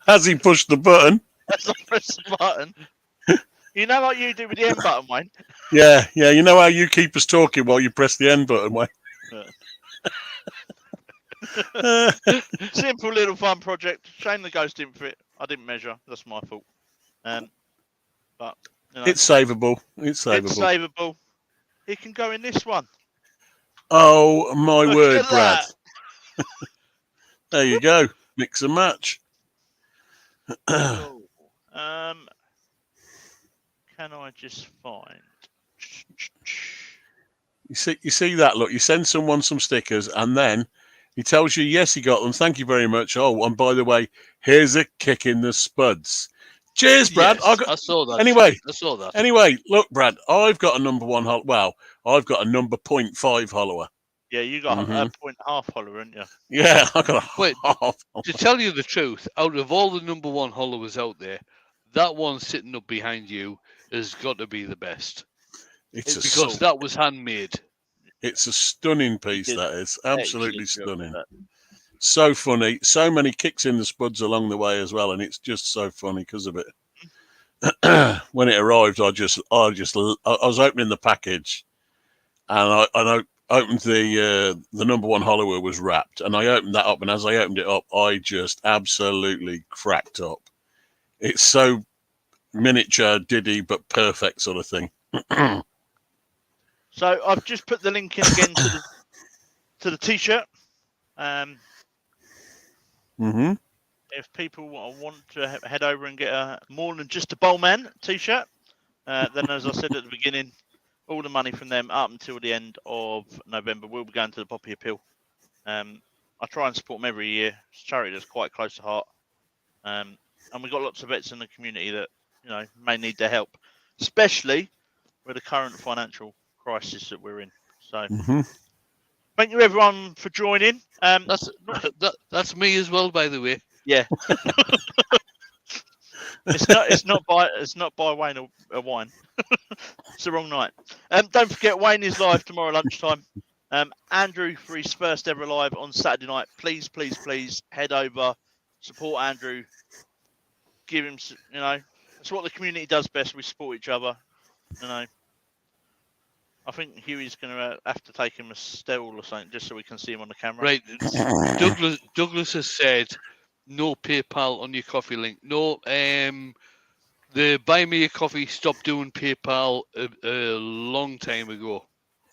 Has he pushed the button? As I press the button. You know what you do with the end button, Wayne? Yeah. You know how you keep us talking while you press the end button, Wayne? Simple little fun project. Shame the ghost didn't fit. I didn't measure. That's my fault. But it's savable. It's savable. It can go in this one. Oh my Look word, at Brad! There you go. Mix and match. Can I just find? You see that? Look, you send someone some stickers, and then he tells you, yes, he got them. Thank you very much. Oh, and by the way, here's a kick in the spuds. Cheers, Brad. Yes, I saw that. Anyway, I saw that. Anyway, look, Brad, I've got a number 1 Well, I've got a number 0.5 hollower. Yeah, you got a 0.5 hollower, haven't you? Yeah, I got a half. To tell you the truth, out of all the number 1 hollowers out there, that one sitting up behind you has got to be the best. Because that was handmade. It's a stunning piece, that is. Absolutely stunning. So funny. So many kicks in the spuds along the way as well, and it's just so funny because of it. When it arrived, I was opening the package, and I opened the number 1 hollower was wrapped, and I opened that up, and as I opened it up, I just absolutely cracked up. It's so miniature, diddy, but perfect sort of thing. So I've just put the link in again to the t-shirt. If people want to head over and get a more than just a Bowman t-shirt, then as I said at the beginning, all the money from them up until the end of November will be going to the Poppy Appeal. I try and support them every year. It's a charity that's quite close to heart. And we've got lots of vets in the community that may need their help, especially with the current financial crisis that we're in. So, Thank you everyone for joining. That's me as well, by the way. Yeah. It's not by Wayne a wine. It's the wrong night. Don't forget Wayne is live tomorrow lunchtime. Andrew for his first ever live on Saturday night. Please head over, support Andrew. Give him, that's what the community does best. We support each other. I think Huey's going to have to take him a stell or something just so we can see him on the camera. Right. Douglas has said no PayPal on your coffee link. No, the Buy Me a Coffee stopped doing PayPal a long time ago.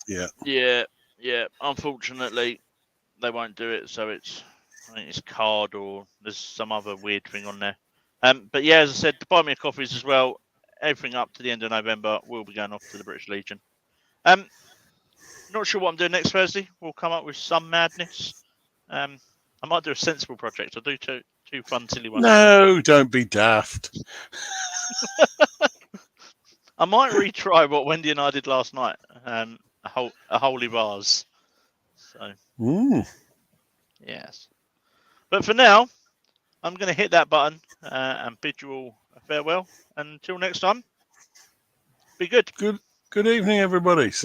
Yeah. Yeah. Unfortunately, they won't do it. So I think it's card or there's some other weird thing on there. But yeah, as I said, the Buy Me a Coffees as well. Everything up to the end of November will be going off to the British Legion. Not sure what I'm doing next Thursday. We'll come up with some madness. I might do a sensible project. I'll do two fun, silly ones. No, don't be daft. I might retry what Wendy and I did last night. A holy vase. So yes. But for now, I'm going to hit that button and bid you all a farewell. And until next time, be good. Good evening, everybody.